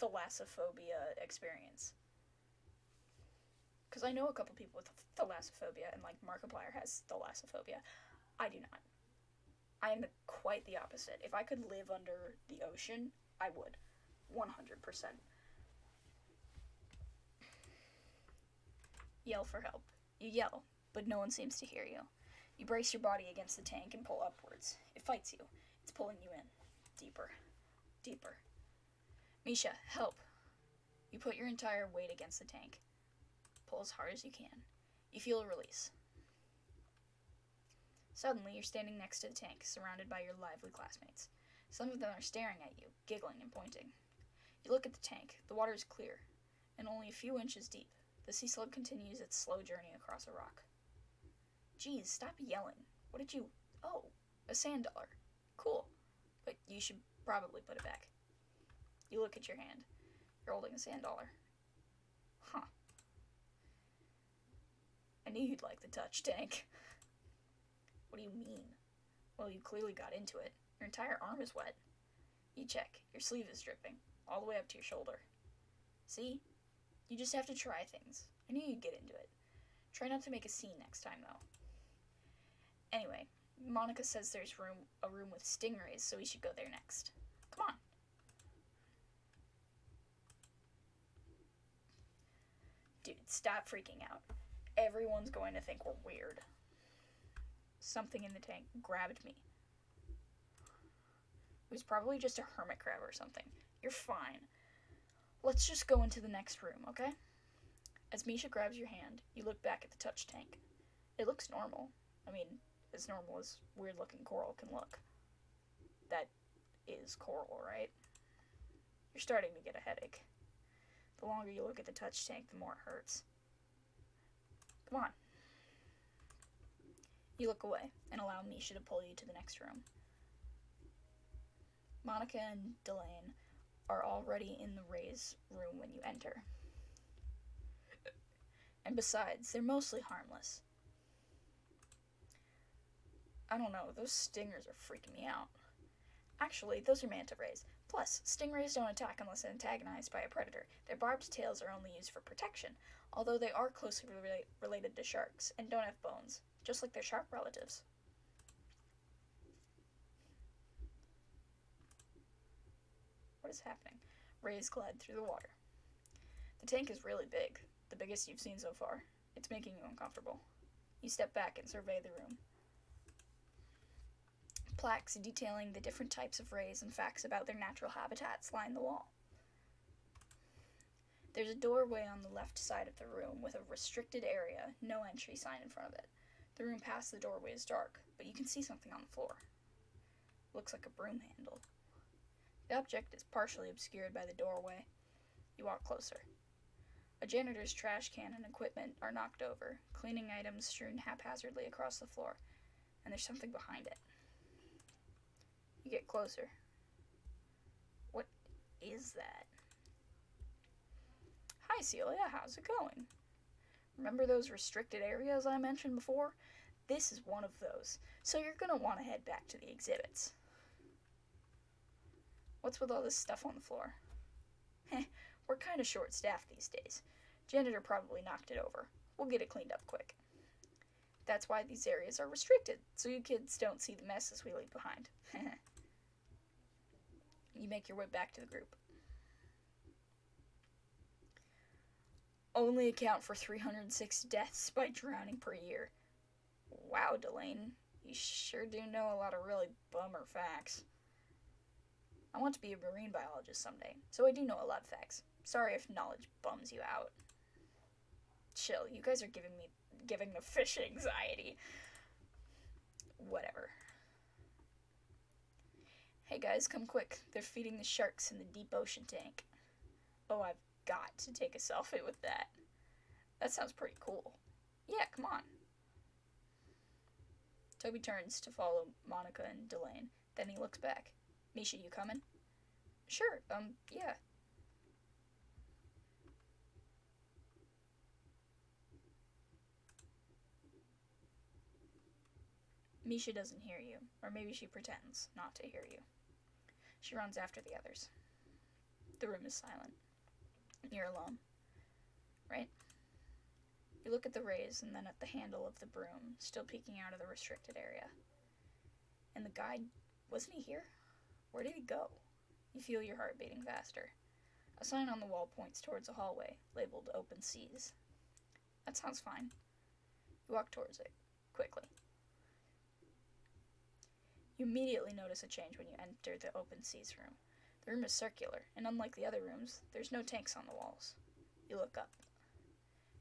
thalassophobia experience. Because I know a couple people with thalassophobia, and like Markiplier has thalassophobia. I do not. I am quite the opposite. If I could live under the ocean, I would. 100%. Yell for help. You yell, but no one seems to hear you. You brace your body against the tank and pull upwards. It fights you. It's pulling you in. Deeper. Deeper. Misha, help. You put your entire weight against the tank. Pull as hard as you can. You feel a release. Suddenly, you're standing next to the tank, surrounded by your lively classmates. Some of them are staring at you, giggling and pointing. You look at the tank. The water is clear, and only a few inches deep. The sea slug continues its slow journey across a rock. Geez, stop yelling. What did you... Oh, a sand dollar. Cool, but you should probably put it back. You look at your hand. You're holding a sand dollar. Huh. I knew you'd like the touch tank. What do you mean? Well, you clearly got into it. Your entire arm is wet. You check. Your sleeve is dripping, all the way up to your shoulder. See? You just have to try things. I knew you'd get into it. Try not to make a scene next time, though. Anyway, Monica says there's a room with stingrays, so we should go there next. Come on. Dude, stop freaking out. Everyone's going to think we're weird. Something in the tank grabbed me. It was probably just a hermit crab or something. You're fine. Let's just go into the next room, okay? As Misha grabs your hand, you look back at the touch tank. It looks normal. I mean, as normal as weird-looking coral can look. That is coral, right? You're starting to get a headache. The longer you look at the touch tank, the more it hurts. Come on. You look away and allow Misha to pull you to the next room. Monica and Delane are already in the rays room when you enter. And besides, they're mostly harmless. I don't know, those stingers are freaking me out. Actually, those are manta rays. Plus, stingrays don't attack unless antagonized by a predator. Their barbed tails are only used for protection, although they are closely related to sharks and don't have bones, just like their shark relatives. What is happening? Rays glide through the water. The tank is really big, the biggest you've seen so far. It's making you uncomfortable. You step back and survey the room. Plaques detailing the different types of rays and facts about their natural habitats line the wall. There's a doorway on the left side of the room with a restricted area, no entry sign in front of it. The room past the doorway is dark, but you can see something on the floor. Looks like a broom handle. The object is partially obscured by the doorway. You walk closer. A janitor's trash can and equipment are knocked over, cleaning items strewn haphazardly across the floor, and there's something behind it. You get closer. What is that? Hi, Celia, how's it going? Remember those restricted areas I mentioned before? This is one of those, so you're gonna want to head back to the exhibits. What's with all this stuff on the floor? We're kind of short-staffed these days. Janitor probably knocked it over. We'll get it cleaned up quick. That's why these areas are restricted, so you kids don't see the messes we leave behind. You make your way back to the group. Only account for 306 deaths by drowning per year. Wow, Delane, you sure do know a lot of really bummer facts. I want to be a marine biologist someday, so I do know a lot of facts. Sorry if knowledge bums you out. Chill, you guys are giving the fish anxiety. Whatever. Hey guys, come quick. They're feeding the sharks in the deep ocean tank. Oh, I've got to take a selfie with that. That sounds pretty cool. Yeah, come on. Toby turns to follow Monica and Delane. Then he looks back. Misha, you coming? Sure, yeah. Misha doesn't hear you, or maybe she pretends not to hear you. She runs after the others. The room is silent. You're alone, right? You look at the rays and then at the handle of the broom, still peeking out of the restricted area. And the guide, wasn't he here? Where did he go? You feel your heart beating faster. A sign on the wall points towards a hallway, labeled Open Seas. That sounds fine. You walk towards it, quickly. You immediately notice a change when you enter the Open Seas room. The room is circular, and unlike the other rooms, there's no tanks on the walls. You look up.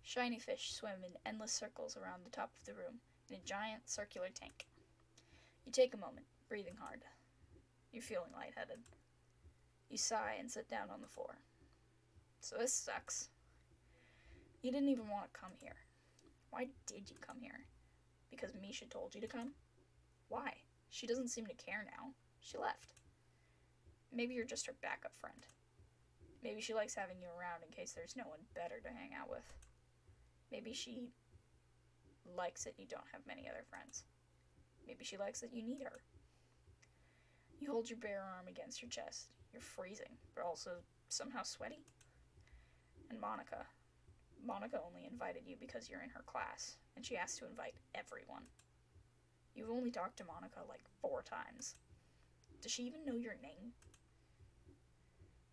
Shiny fish swim in endless circles around the top of the room, in a giant circular tank. You take a moment, breathing hard. You're feeling lightheaded. You sigh and sit down on the floor. So this sucks. You didn't even want to come here. Why did you come here? Because Misha told you to come? Why? She doesn't seem to care now. She left. Maybe you're just her backup friend. Maybe she likes having you around in case there's no one better to hang out with. Maybe she likes that you don't have many other friends. Maybe she likes that you need her. You hold your bare arm against your chest. You're freezing, but also somehow sweaty. And Monica. Monica only invited you because you're in her class, and she asked to invite everyone. You've only talked to Monica like 4 times. Does she even know your name?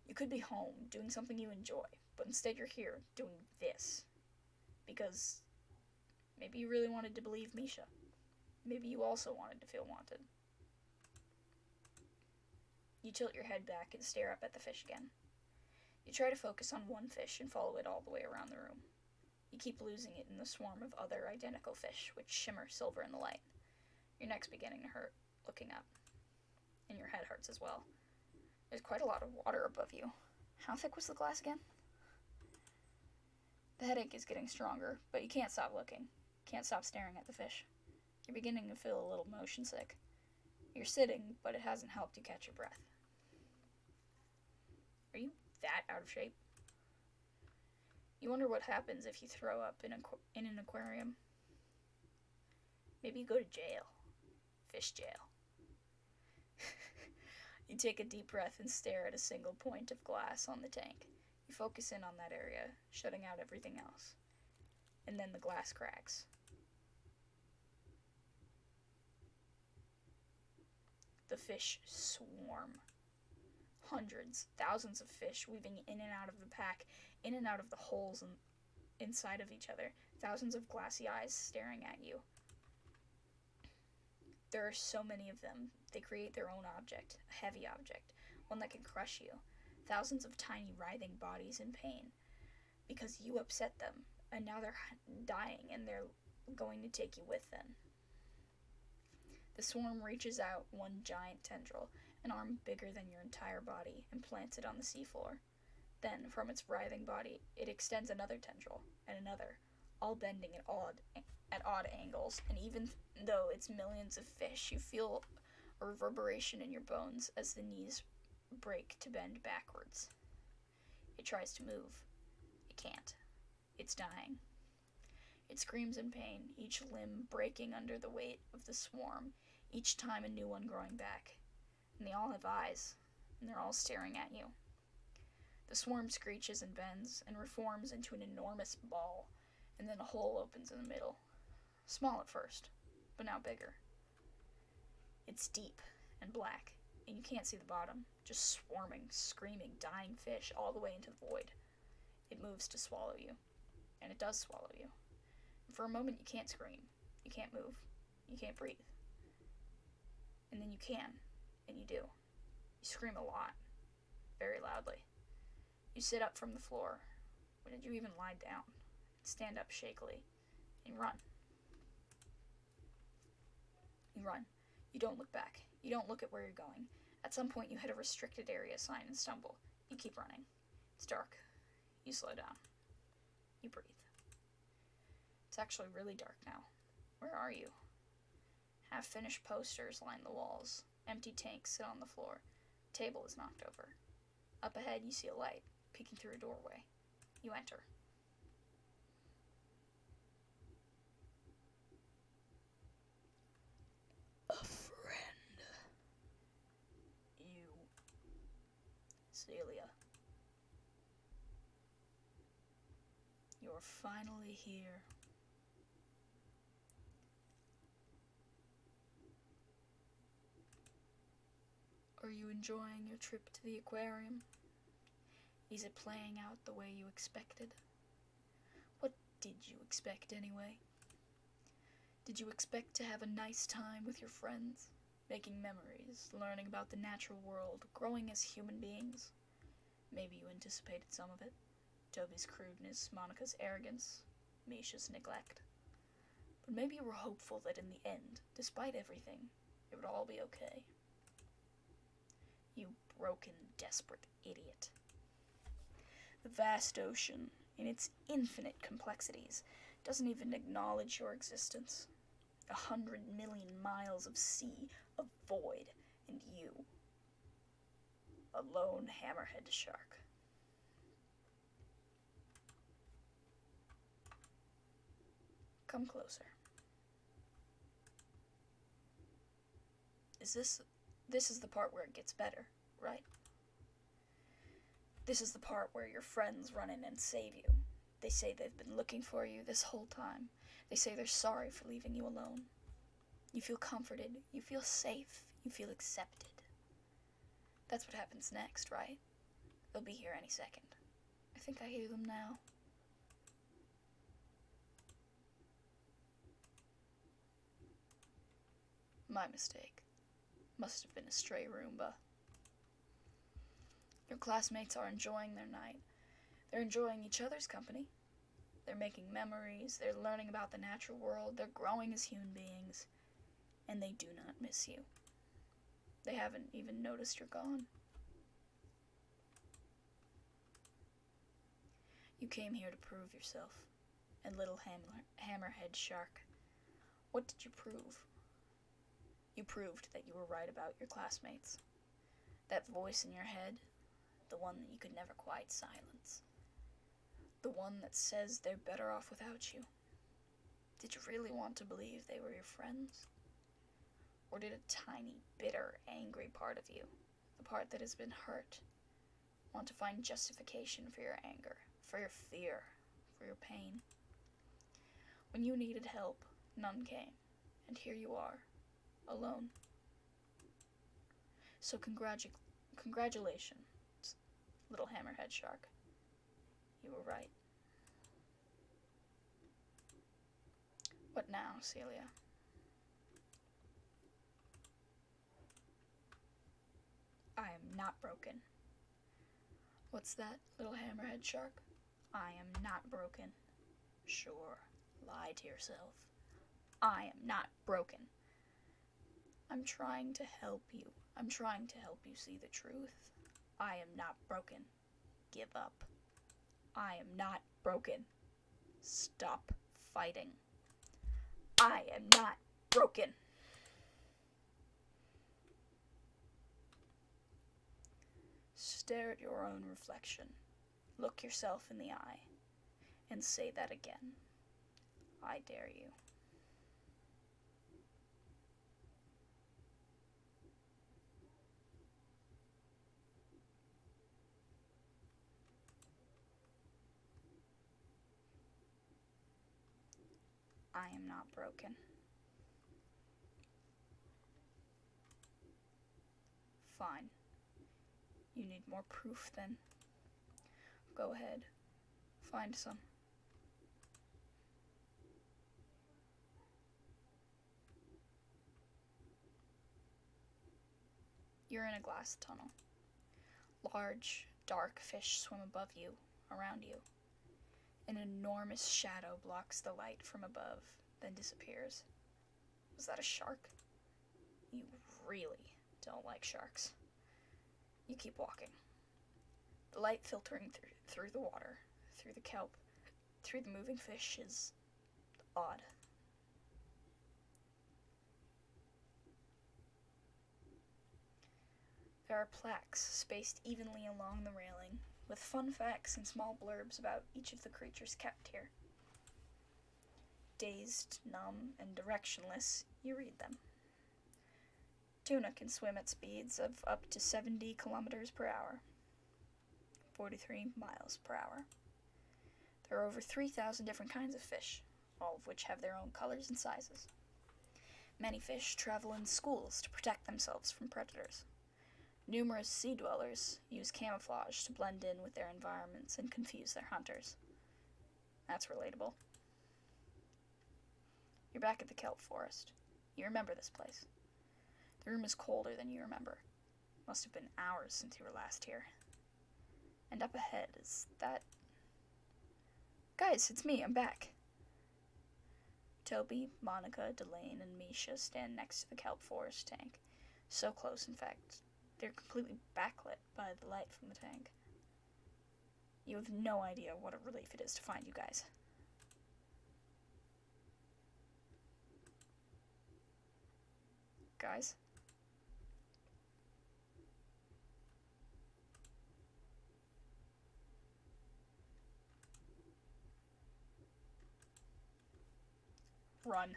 You could be home, doing something you enjoy, but instead you're here, doing this. Because maybe you really wanted to believe Misha. Maybe you also wanted to feel wanted. You tilt your head back and stare up at the fish again. You try to focus on one fish and follow it all the way around the room. You keep losing it in the swarm of other identical fish, which shimmer silver in the light. Your neck's beginning to hurt, looking up. And your head hurts as well. There's quite a lot of water above you. How thick was the glass again? The headache is getting stronger, but you can't stop looking. Can't stop staring at the fish. You're beginning to feel a little motion sick. You're sitting, but it hasn't helped you catch your breath. Are you that out of shape? You wonder what happens if you throw up in an aquarium. Maybe you go to jail. Fish jail. You take a deep breath and stare at a single point of glass on the tank. You focus in on that area, shutting out everything else. And then the glass cracks. The fish swarm. Hundreds, thousands of fish weaving in and out of the pack, in and out of the holes inside of each other. Thousands of glassy eyes staring at you. There are so many of them, they create their own object, a heavy object, one that can crush you. Thousands of tiny writhing bodies in pain, because you upset them, and now they're dying and they're going to take you with them. The swarm reaches out one giant tendril, an arm bigger than your entire body, and plants it on the seafloor. Then, from its writhing body, it extends another tendril, and another, all bending at odd angles, and even though it's millions of fish, you feel a reverberation in your bones as the knees break to bend backwards. It tries to move. It can't. It's dying. It screams in pain, each limb breaking under the weight of the swarm, each time a new one growing back. And they all have eyes, and they're all staring at you. The swarm screeches and bends and reforms into an enormous ball, and then a hole opens in the middle. Small at first, but now bigger. It's deep and black, and you can't see the bottom, just swarming, screaming, dying fish all the way into the void. It moves to swallow you, and it does swallow you. And for a moment you can't scream, you can't move, you can't breathe. And then you can, and you do. You scream a lot, very loudly. You sit up from the floor. When did you even lie down? Stand up shakily, and run. You run. You don't look back. You don't look at where you're going. At some point you hit a restricted area sign and stumble. You keep running. It's dark. You slow down. You breathe. It's actually really dark now. Where are you? Half-finished posters line the walls. Empty tanks sit on the floor. A table is knocked over. Up ahead you see a light, peeking through a doorway. You enter. A friend. You. Celia. You're finally here. Are you enjoying your trip to the aquarium? Is it playing out the way you expected? What did you expect anyway? Did you expect to have a nice time with your friends, making memories, learning about the natural world, growing as human beings? Maybe you anticipated some of it. Toby's crudeness, Monica's arrogance, Misha's neglect. But maybe you were hopeful that in the end, despite everything, it would all be okay. You broken, desperate idiot. The vast ocean, in its infinite complexities, doesn't even acknowledge your existence. 100 million miles of sea, of void, and you. A lone hammerhead shark. Come closer. This is the part where it gets better, right? This is the part where your friends run in and save you. They say they've been looking for you this whole time. They say they're sorry for leaving you alone. You feel comforted, you feel safe, you feel accepted. That's what happens next, right? They'll be here any second. I think I hear them now. My mistake. Must have been a stray Roomba. Your classmates are enjoying their night. They're enjoying each other's company. They're making memories, they're learning about the natural world, they're growing as human beings, and they do not miss you. They haven't even noticed you're gone. You came here to prove yourself, and little hammerhead shark. What did you prove? You proved that you were right about your classmates. That voice in your head, the one that you could never quite silence. The one that says they're better off without you. Did you really want to believe they were your friends? Or did a tiny, bitter, angry part of you, the part that has been hurt, want to find justification for your anger, for your fear, for your pain? When you needed help, none came, and here you are, alone. So congratulations, little hammerhead shark. You were right. What now, Celia? I am not broken. What's that, little hammerhead shark? I am not broken. Sure, lie to yourself. I am not broken. I'm trying to help you. I'm trying to help you see the truth. I am not broken. Give up. I am not broken. Stop fighting. I am not broken. Stare at your own reflection. Look yourself in the eye and say that again. I dare you. I am not broken. Fine. You need more proof then. Go ahead. Find some. You're in a glass tunnel. Large, dark fish swim above you, around you. An enormous shadow blocks the light from above, then disappears. Was that a shark? You really don't like sharks. You keep walking. The light filtering through the water, through the kelp, through the moving fish is odd. There are plaques spaced evenly along the railing, with fun facts and small blurbs about each of the creatures kept here. Dazed, numb, and directionless, you read them. Tuna can swim at speeds of up to 70 kilometers per hour, 43 miles per hour. There are over 3,000 different kinds of fish, all of which have their own colors and sizes. Many fish travel in schools to protect themselves from predators. Numerous sea dwellers use camouflage to blend in with their environments and confuse their hunters. That's relatable. You're back at the kelp forest. You remember this place. The room is colder than you remember. Must have been hours since you were last here. And up ahead is that... Guys, it's me, I'm back. Toby, Monica, Delane, and Misha stand next to the kelp forest tank. So close, in fact, they're completely backlit by the light from the tank. You have no idea what a relief it is to find you guys. Guys? Run.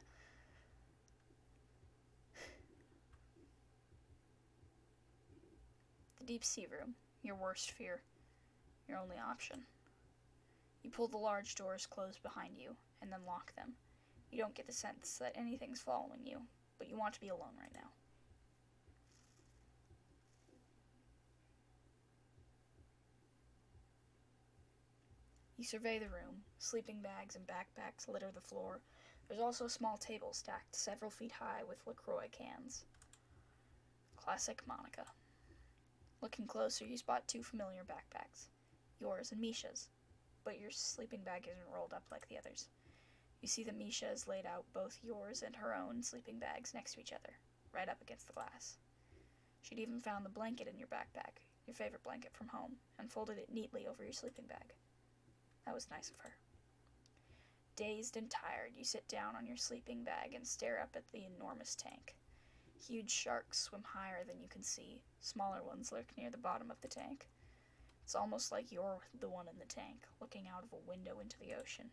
The deep sea room, your worst fear, your only option. You pull the large doors closed behind you, and then lock them. You don't get the sense that anything's following you, but you want to be alone right now. You survey the room. Sleeping bags and backpacks litter the floor. There's also a small table stacked several feet high with LaCroix cans. Classic Monica. Looking closer, you spot two familiar backpacks. Yours and Misha's. But your sleeping bag isn't rolled up like the others. You see that Misha has laid out both yours and her own sleeping bags next to each other, right up against the glass. She'd even found the blanket in your backpack, your favorite blanket from home, and folded it neatly over your sleeping bag. That was nice of her. Dazed and tired, you sit down on your sleeping bag and stare up at the enormous tank. Huge sharks swim higher than you can see. Smaller ones lurk near the bottom of the tank. It's almost like you're the one in the tank, looking out of a window into the ocean.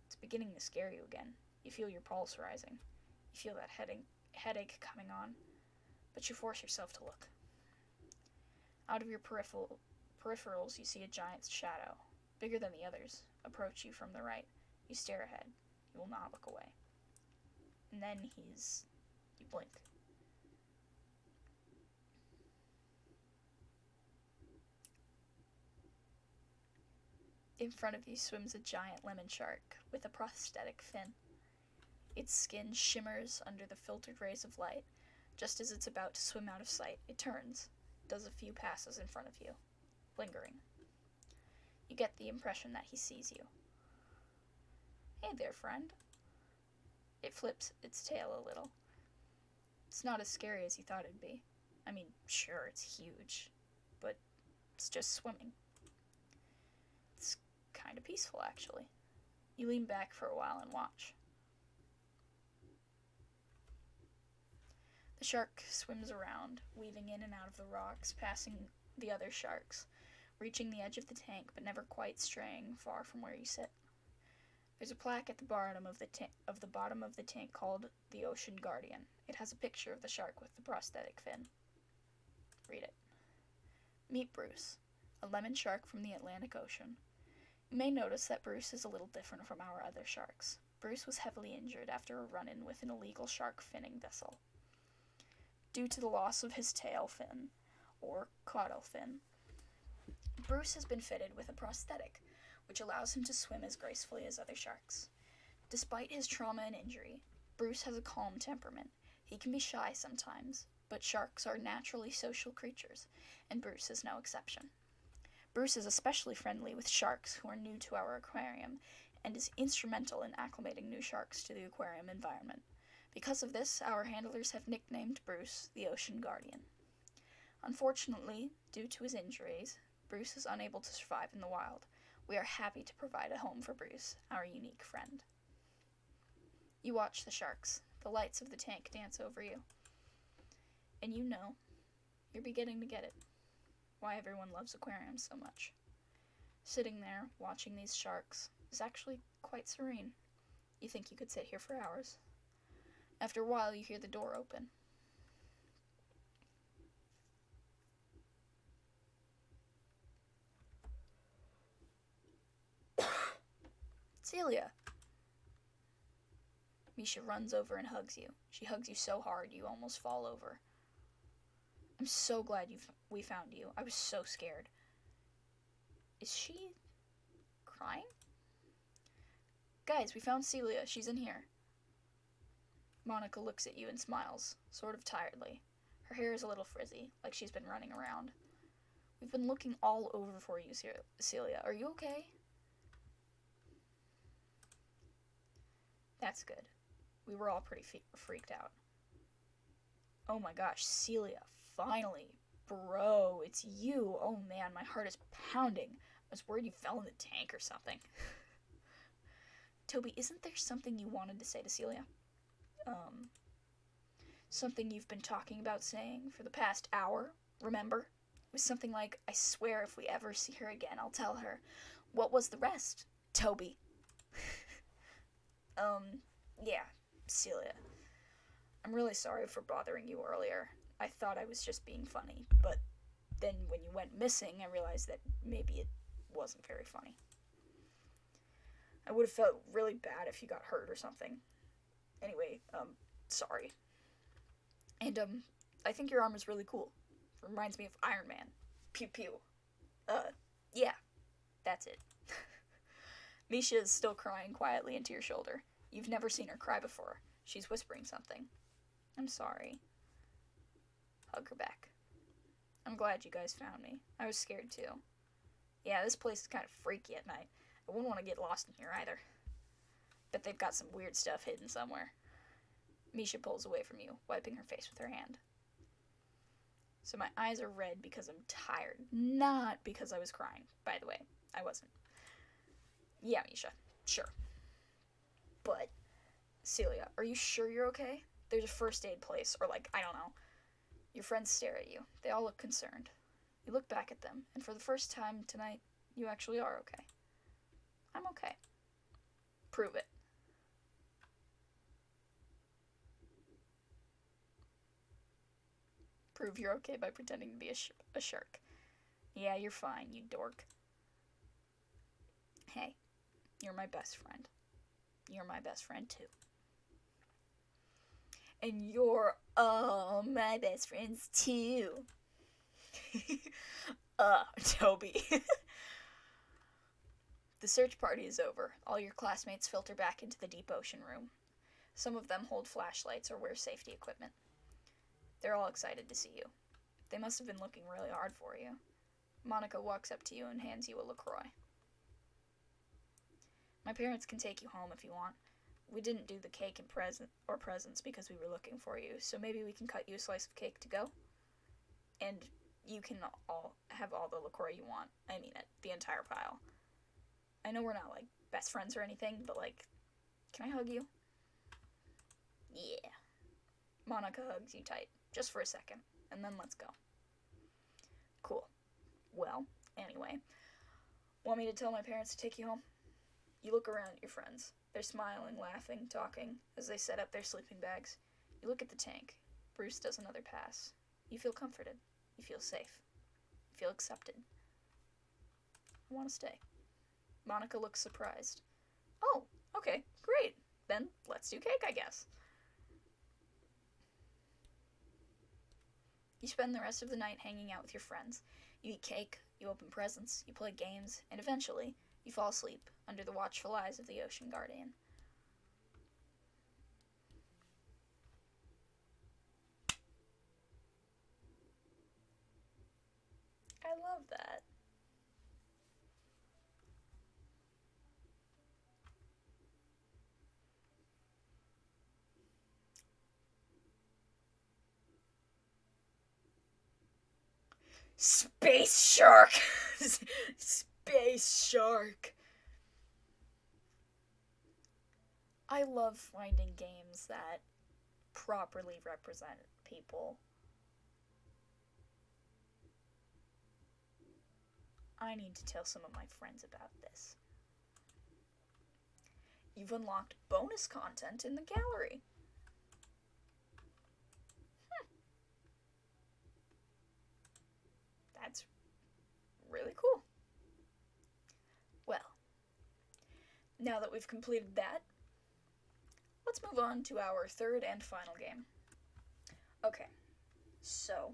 It's beginning to scare you again. You feel your pulse rising. You feel that headache coming on, but you force yourself to look. Out of your peripherals, you see a giant shadow, bigger than the others, approach you from the right. You stare ahead. You will not look away. And then you blink. In front of you swims a giant lemon shark with a prosthetic fin. Its skin shimmers under the filtered rays of light. Just as it's about to swim out of sight, it turns, does a few passes in front of you, lingering. You get the impression that he sees you. Hey there, friend. It flips its tail a little. It's not as scary as you thought it'd be. I mean, sure, it's huge, but it's just swimming. It's kind of peaceful, actually. You lean back for a while and watch. The shark swims around, weaving in and out of the rocks, passing the other sharks, reaching the edge of the tank, but never quite straying far from where you sit. There's a plaque at the bottom of the tank called the Ocean Guardian. It has a picture of the shark with the prosthetic fin. Read it. Meet Bruce, a lemon shark from the Atlantic Ocean. You may notice that Bruce is a little different from our other sharks. Bruce was heavily injured after a run-in with an illegal shark finning vessel. Due to the loss of his tail fin, or caudal fin, Bruce has been fitted with a prosthetic, which allows him to swim as gracefully as other sharks. Despite his trauma and injury, Bruce has a calm temperament. He can be shy sometimes, but sharks are naturally social creatures, and Bruce is no exception. Bruce is especially friendly with sharks who are new to our aquarium, and is instrumental in acclimating new sharks to the aquarium environment. Because of this, our handlers have nicknamed Bruce the Ocean Guardian. Unfortunately, due to his injuries, Bruce is unable to survive in the wild. We are happy to provide a home for Bruce, our unique friend. You watch the sharks. The lights of the tank dance over you. And you know, you're beginning to get it. Why everyone loves aquariums so much. Sitting there, watching these sharks, is actually quite serene. You think you could sit here for hours. After a while, you hear the door open. Celia! Misha runs over and hugs you. She hugs you so hard you almost fall over. I'm so glad we found you. I was so scared. Is she crying? Guys, we found Celia. She's in here. Monica looks at you and smiles, sort of tiredly. Her hair is a little frizzy, like she's been running around. We've been looking all over for you, Celia. Are you okay? That's good. We were all pretty freaked out. Oh my gosh, Celia, finally. Bro, it's you. Oh man, my heart is pounding. I was worried you fell in the tank or something. Toby, isn't there something you wanted to say to Celia? Something you've been talking about saying for the past hour, remember? It was something like, I swear if we ever see her again, I'll tell her. What was the rest, Toby? Yeah, Celia. I'm really sorry for bothering you earlier. I thought I was just being funny, but then when you went missing, I realized that maybe it wasn't very funny. I would have felt really bad if you got hurt or something. Anyway, sorry. And, I think your armor's really cool. Reminds me of Iron Man. Pew pew. Yeah. That's it. Misha is still crying quietly into your shoulder. You've never seen her cry before. She's whispering something. I'm sorry. Hug her back. I'm glad you guys found me. I was scared too. Yeah, this place is kind of freaky at night. I wouldn't want to get lost in here either. Bet they've got some weird stuff hidden somewhere. Misha pulls away from you, wiping her face with her hand. So my eyes are red because I'm tired. Not because I was crying, by the way. I wasn't. Yeah, Misha. Sure. But, Celia, are you sure you're okay? There's a first aid place, or I don't know. Your friends stare at you. They all look concerned. You look back at them, and for the first time tonight, you actually are okay. I'm okay. Prove it. Prove you're okay by pretending to be a shark. Yeah, you're fine, you dork. Hey, you're my best friend. You're my best friend, too. And you're all my best friends, too. Toby. The search party is over. All your classmates filter back into the deep ocean room. Some of them hold flashlights or wear safety equipment. They're all excited to see you. They must have been looking really hard for you. Monica walks up to you and hands you a LaCroix. My parents can take you home if you want. We didn't do the cake and presents because we were looking for you, so maybe we can cut you a slice of cake to go. And you can all have all the LaCroix you want. I mean it, the entire pile. I know we're not, like, best friends or anything, but, like, can I hug you? Yeah. Monica hugs you tight, just for a second, and then let's go. Cool. Well, anyway, want me to tell my parents to take you home? You look around at your friends. They're smiling, laughing, talking, as they set up their sleeping bags. You look at the tank. Bruce does another pass. You feel comforted. You feel safe. You feel accepted. I want to stay. Monica looks surprised. Oh, okay, great. Then let's do cake, I guess. You spend the rest of the night hanging out with your friends. You eat cake, you open presents, you play games, and eventually, you fall asleep under the watchful eyes of the Ocean Guardian. I love that. Space Shark! Space Shark! I love finding games that properly represent people. I need to tell some of my friends about this. You've unlocked bonus content in the gallery. That's really cool. Well, now that we've completed that, let's move on to our third and final game. Okay, so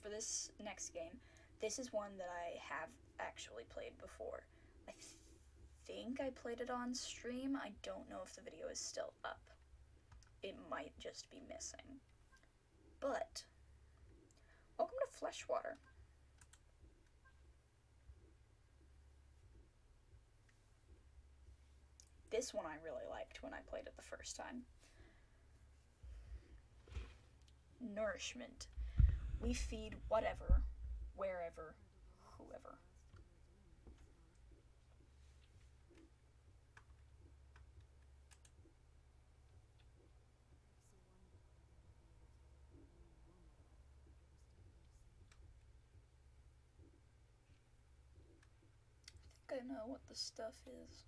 for this next game, this is one that I have actually played before. I think I played it on stream. I don't know if the video is still up. It might just be missing. But, welcome to Fleshwater. This one I really liked when I played it the first time. Nourishment. We feed whatever, wherever, whoever. I think I know what the stuff is.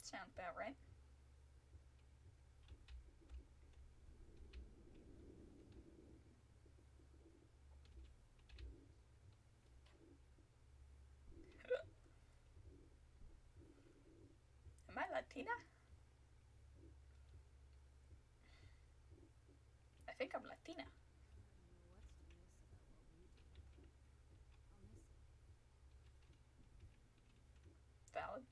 Sounds about right. Am I Latina? I think I'm Latina. Valid.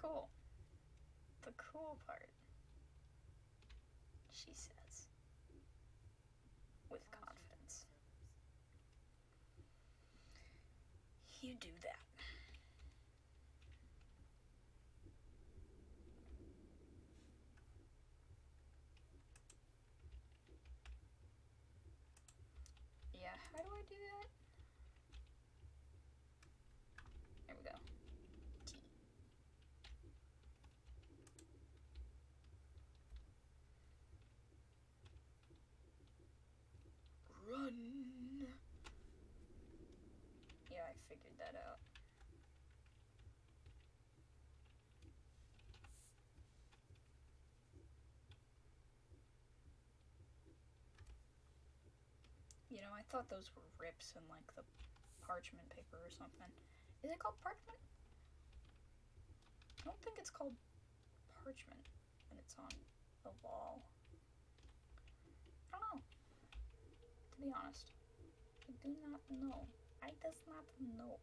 cool. The cool part, she says, with confidence. You do that. Yeah, how do I do that? There we go. T. Run! Yeah, I figured that out. You know, I thought those were rips in like the parchment paper or something. Is it called parchment? I don't think it's called parchment when it's on the wall. I don't know. To be honest, I do not know. I does not know.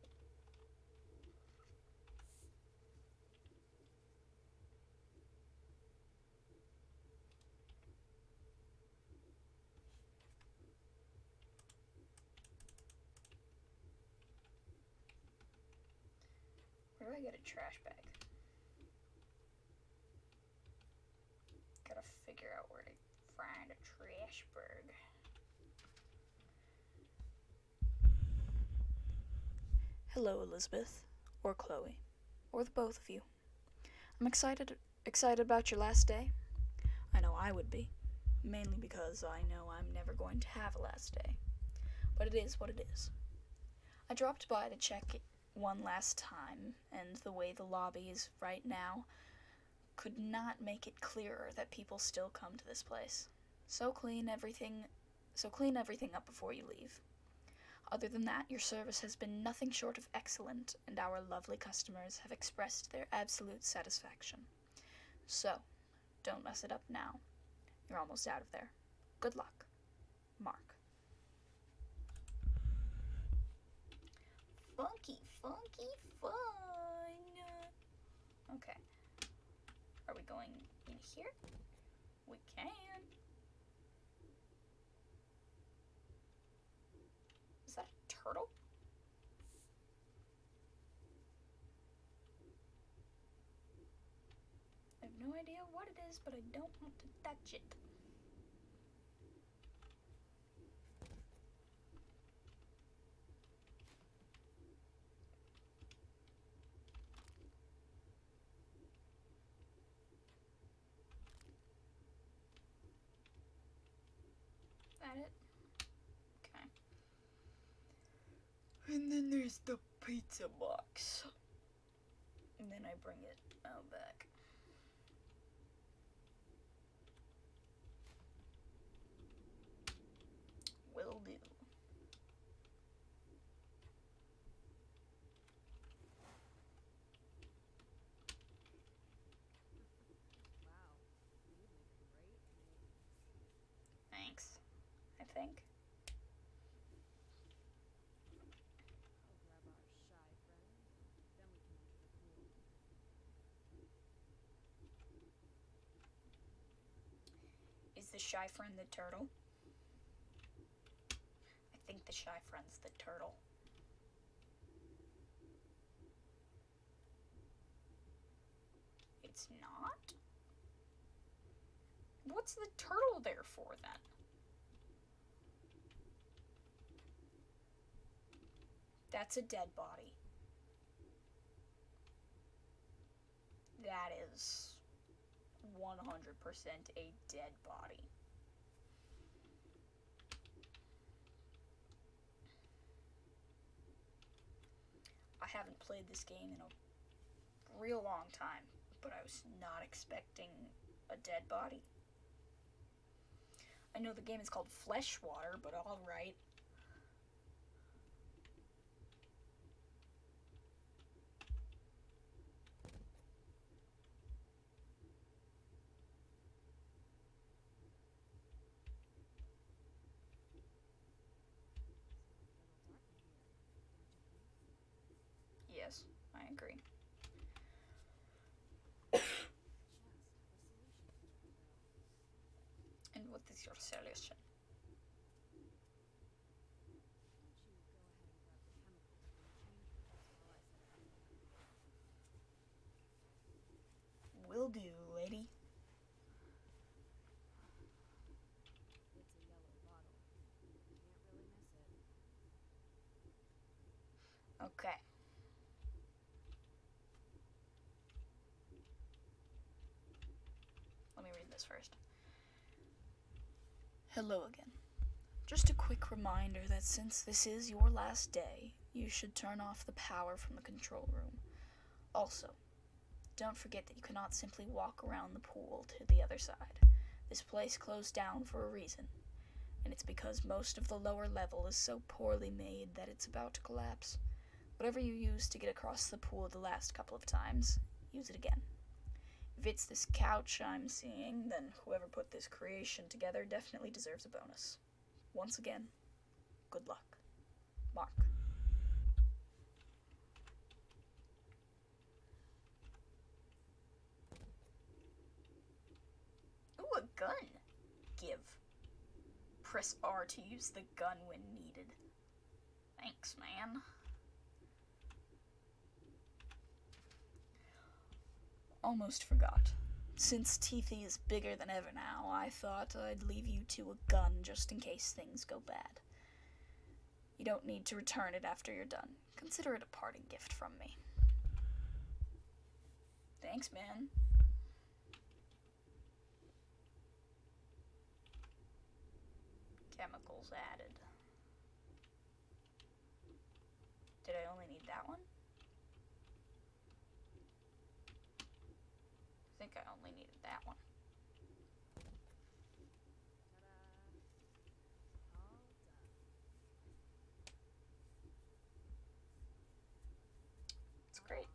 Where do I get a trash bag? Gotta figure out where to find a trash bag. Hello, Elizabeth, or Chloe, or the both of you. I'm excited about your last day. I know I would be, mainly because I know I'm never going to have a last day. But it is what it is. I dropped by to check it one last time, and the way the lobby is right now could not make it clearer that people still come to this place. So clean everything up before you leave. Other than that, your service has been nothing short of excellent, and our lovely customers have expressed their absolute satisfaction. So, don't mess it up now. You're almost out of there. Good luck. Mark. Funky, fun. Okay. Are we going in here? We can. Is that a turtle? I have no idea what it is, but I don't want to touch it. That it? Okay. And then there's the pizza box. And then I bring it out back. Will do. Thanks, I think. Is the shy friend the turtle? I think the shy friend's the turtle. It's not? What's the turtle there for then? That's a dead body. That is 100% a dead body. I haven't played this game in a real long time, but I was not expecting a dead body. I know the game is called Fleshwater, but alright. Yes, I agree. What is your solution? Will do, lady. Okay. Let me read this first. Hello again. Just a quick reminder that since this is your last day, you should turn off the power from the control room. Also, don't forget that you cannot simply walk around the pool to the other side. This place closed down for a reason, and it's because most of the lower level is so poorly made that it's about to collapse. Whatever you used to get across the pool the last couple of times, use it again. If it's this couch I'm seeing, then whoever put this creation together definitely deserves a bonus. Once again, good luck. Mark. Ooh, a gun. Give. Press R to use the gun when needed. Thanks, man. Almost forgot. Since Teethy is bigger than ever now, I thought I'd leave you to a gun just in case things go bad. You don't need to return it after you're done. Consider it a parting gift from me. Thanks, man. Chemicals added. Did I only need that one? I think I only needed that one. It's great.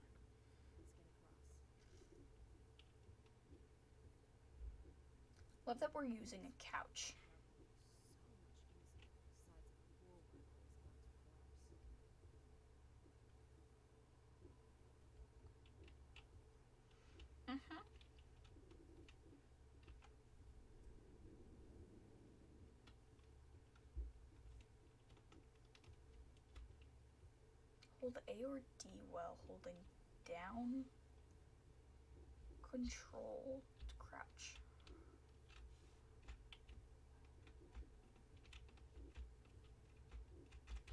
Love that we're using a couch. Mm-hmm. Hold A or D while holding down. Control to crouch.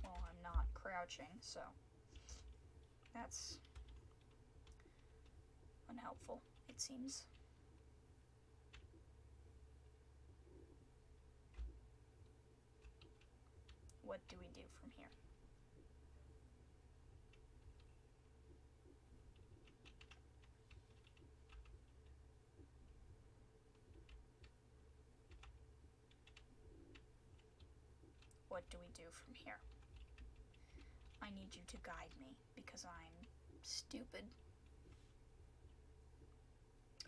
Well, I'm not crouching, so that's unhelpful, it seems. What do we do from here? What do we do from here? I need you to guide me because I'm stupid.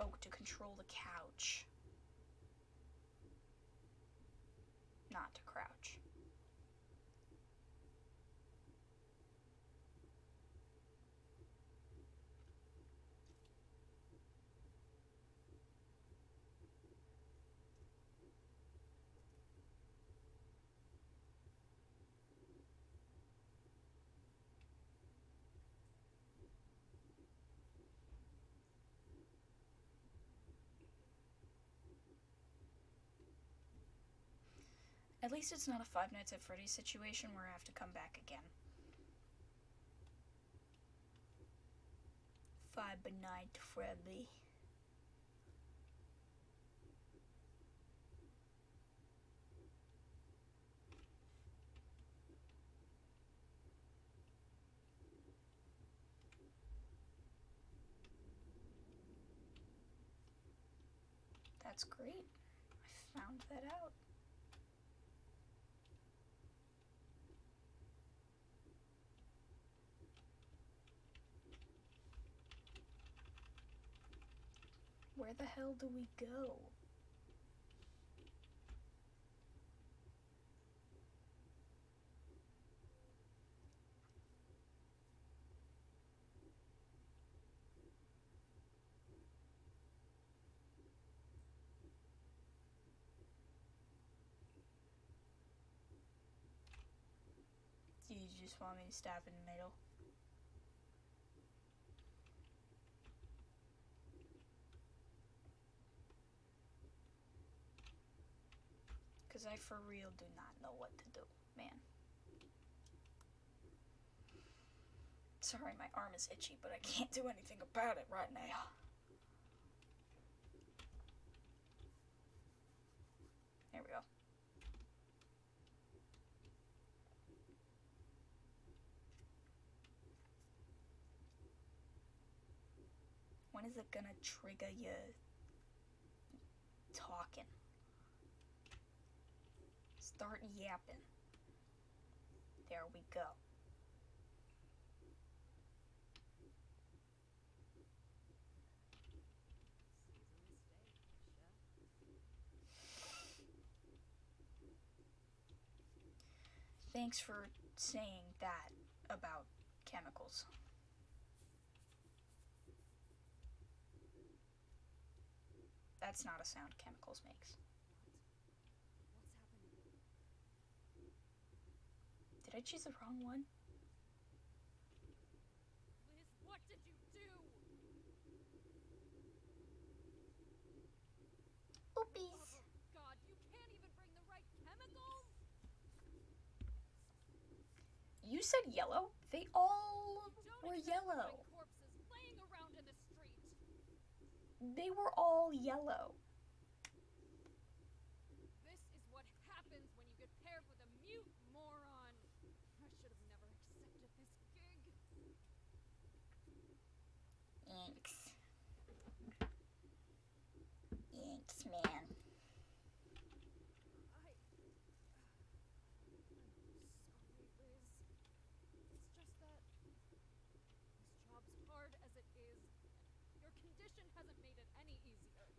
Oh, to control the couch. Not to crouch. At least it's not a Five Nights at Freddy's situation where I have to come back again. Five Nights at Freddy. That's great. I found that out. Where the hell do we go? just want me to stop in the middle? Because I for real do not know what to do, man. Sorry, my arm is itchy, but I can't do anything about it right now. There we go. When is it gonna trigger you talking? Start yapping. There we go. Thanks for saying that about chemicals. That's not a sound chemicals makes. Did I choose the wrong one? Liz, what did you do? Oopies. Oh God, you can't even bring the right chemicals? You said yellow? They all were yellow. Corpses laying around in the street. They were all yellow. This is what happens when you get paired with a mute moron. I should have never accepted this gig. Thanks. Thanks, man. I'm sorry, Liz. It's just that this job's hard as it is, and your condition hasn't made it any easier.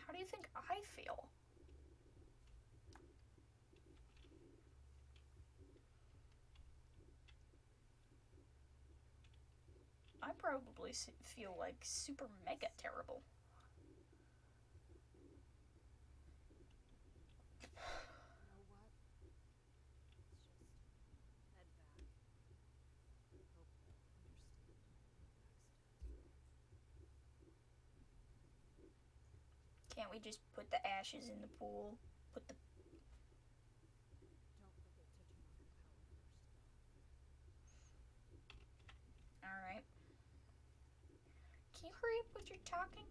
How do you think I feel? I probably feel like super mega terrible. You know what? Let's just head back. Hope they'll understand next. Can't we just put the ashes in the pool? Put the... Don't forget to turn off the power first, though. Alright. Can you hurry up with your talking?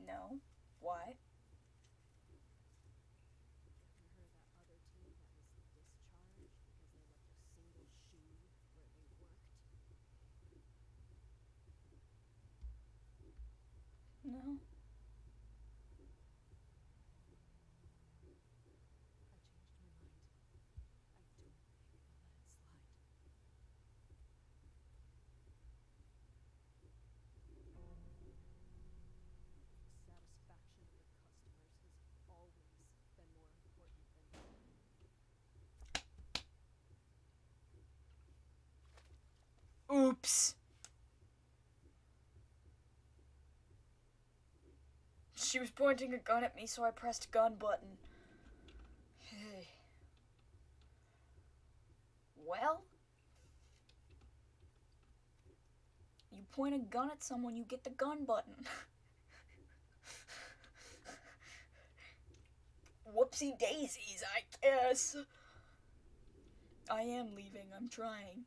No. Why? You heard that other team that was discharged because they left a single shoe where they worked? No. I changed my mind. I don't think they'll let it slide. The satisfaction of the customers has always been more important than Oops. She was pointing a gun at me, so I pressed gun button. Hey. Well, you point a gun at someone, you get the gun button. Whoopsie daisies, I guess. I am leaving, I'm trying.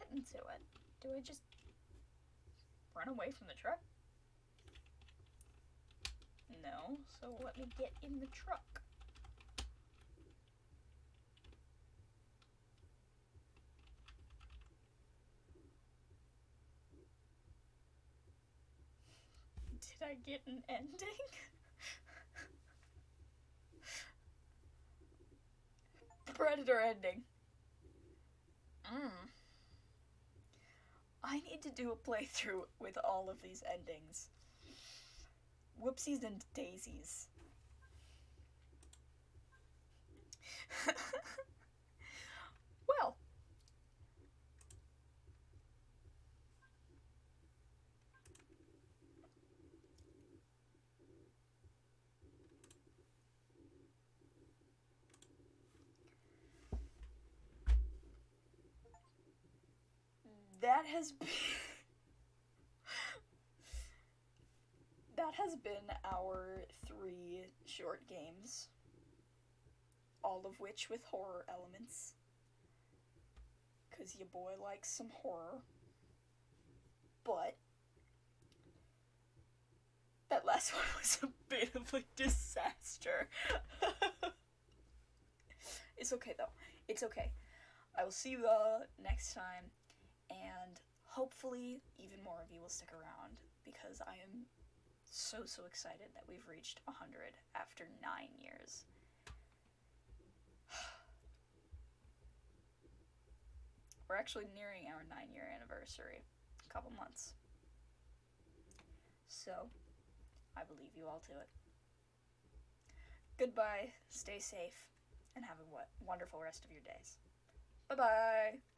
get into it? Do I just run away from the truck? No, so let me get in the truck. Did I get an ending? Predator ending. I need to do a playthrough with all of these endings. Whoopsies and daisies. Well. That has been our 3 short games, all of which with horror elements, cause your boy likes some horror. But that last one was a bit of a disaster. It's okay though. It's okay. I will see you next time, and hopefully even more of you will stick around, because I am so excited that we've reached 100 after 9 years. We're actually nearing our 9-year anniversary. A couple months. So, I will leave you all to it. Goodbye, stay safe, and have a wonderful rest of your days. Bye-bye!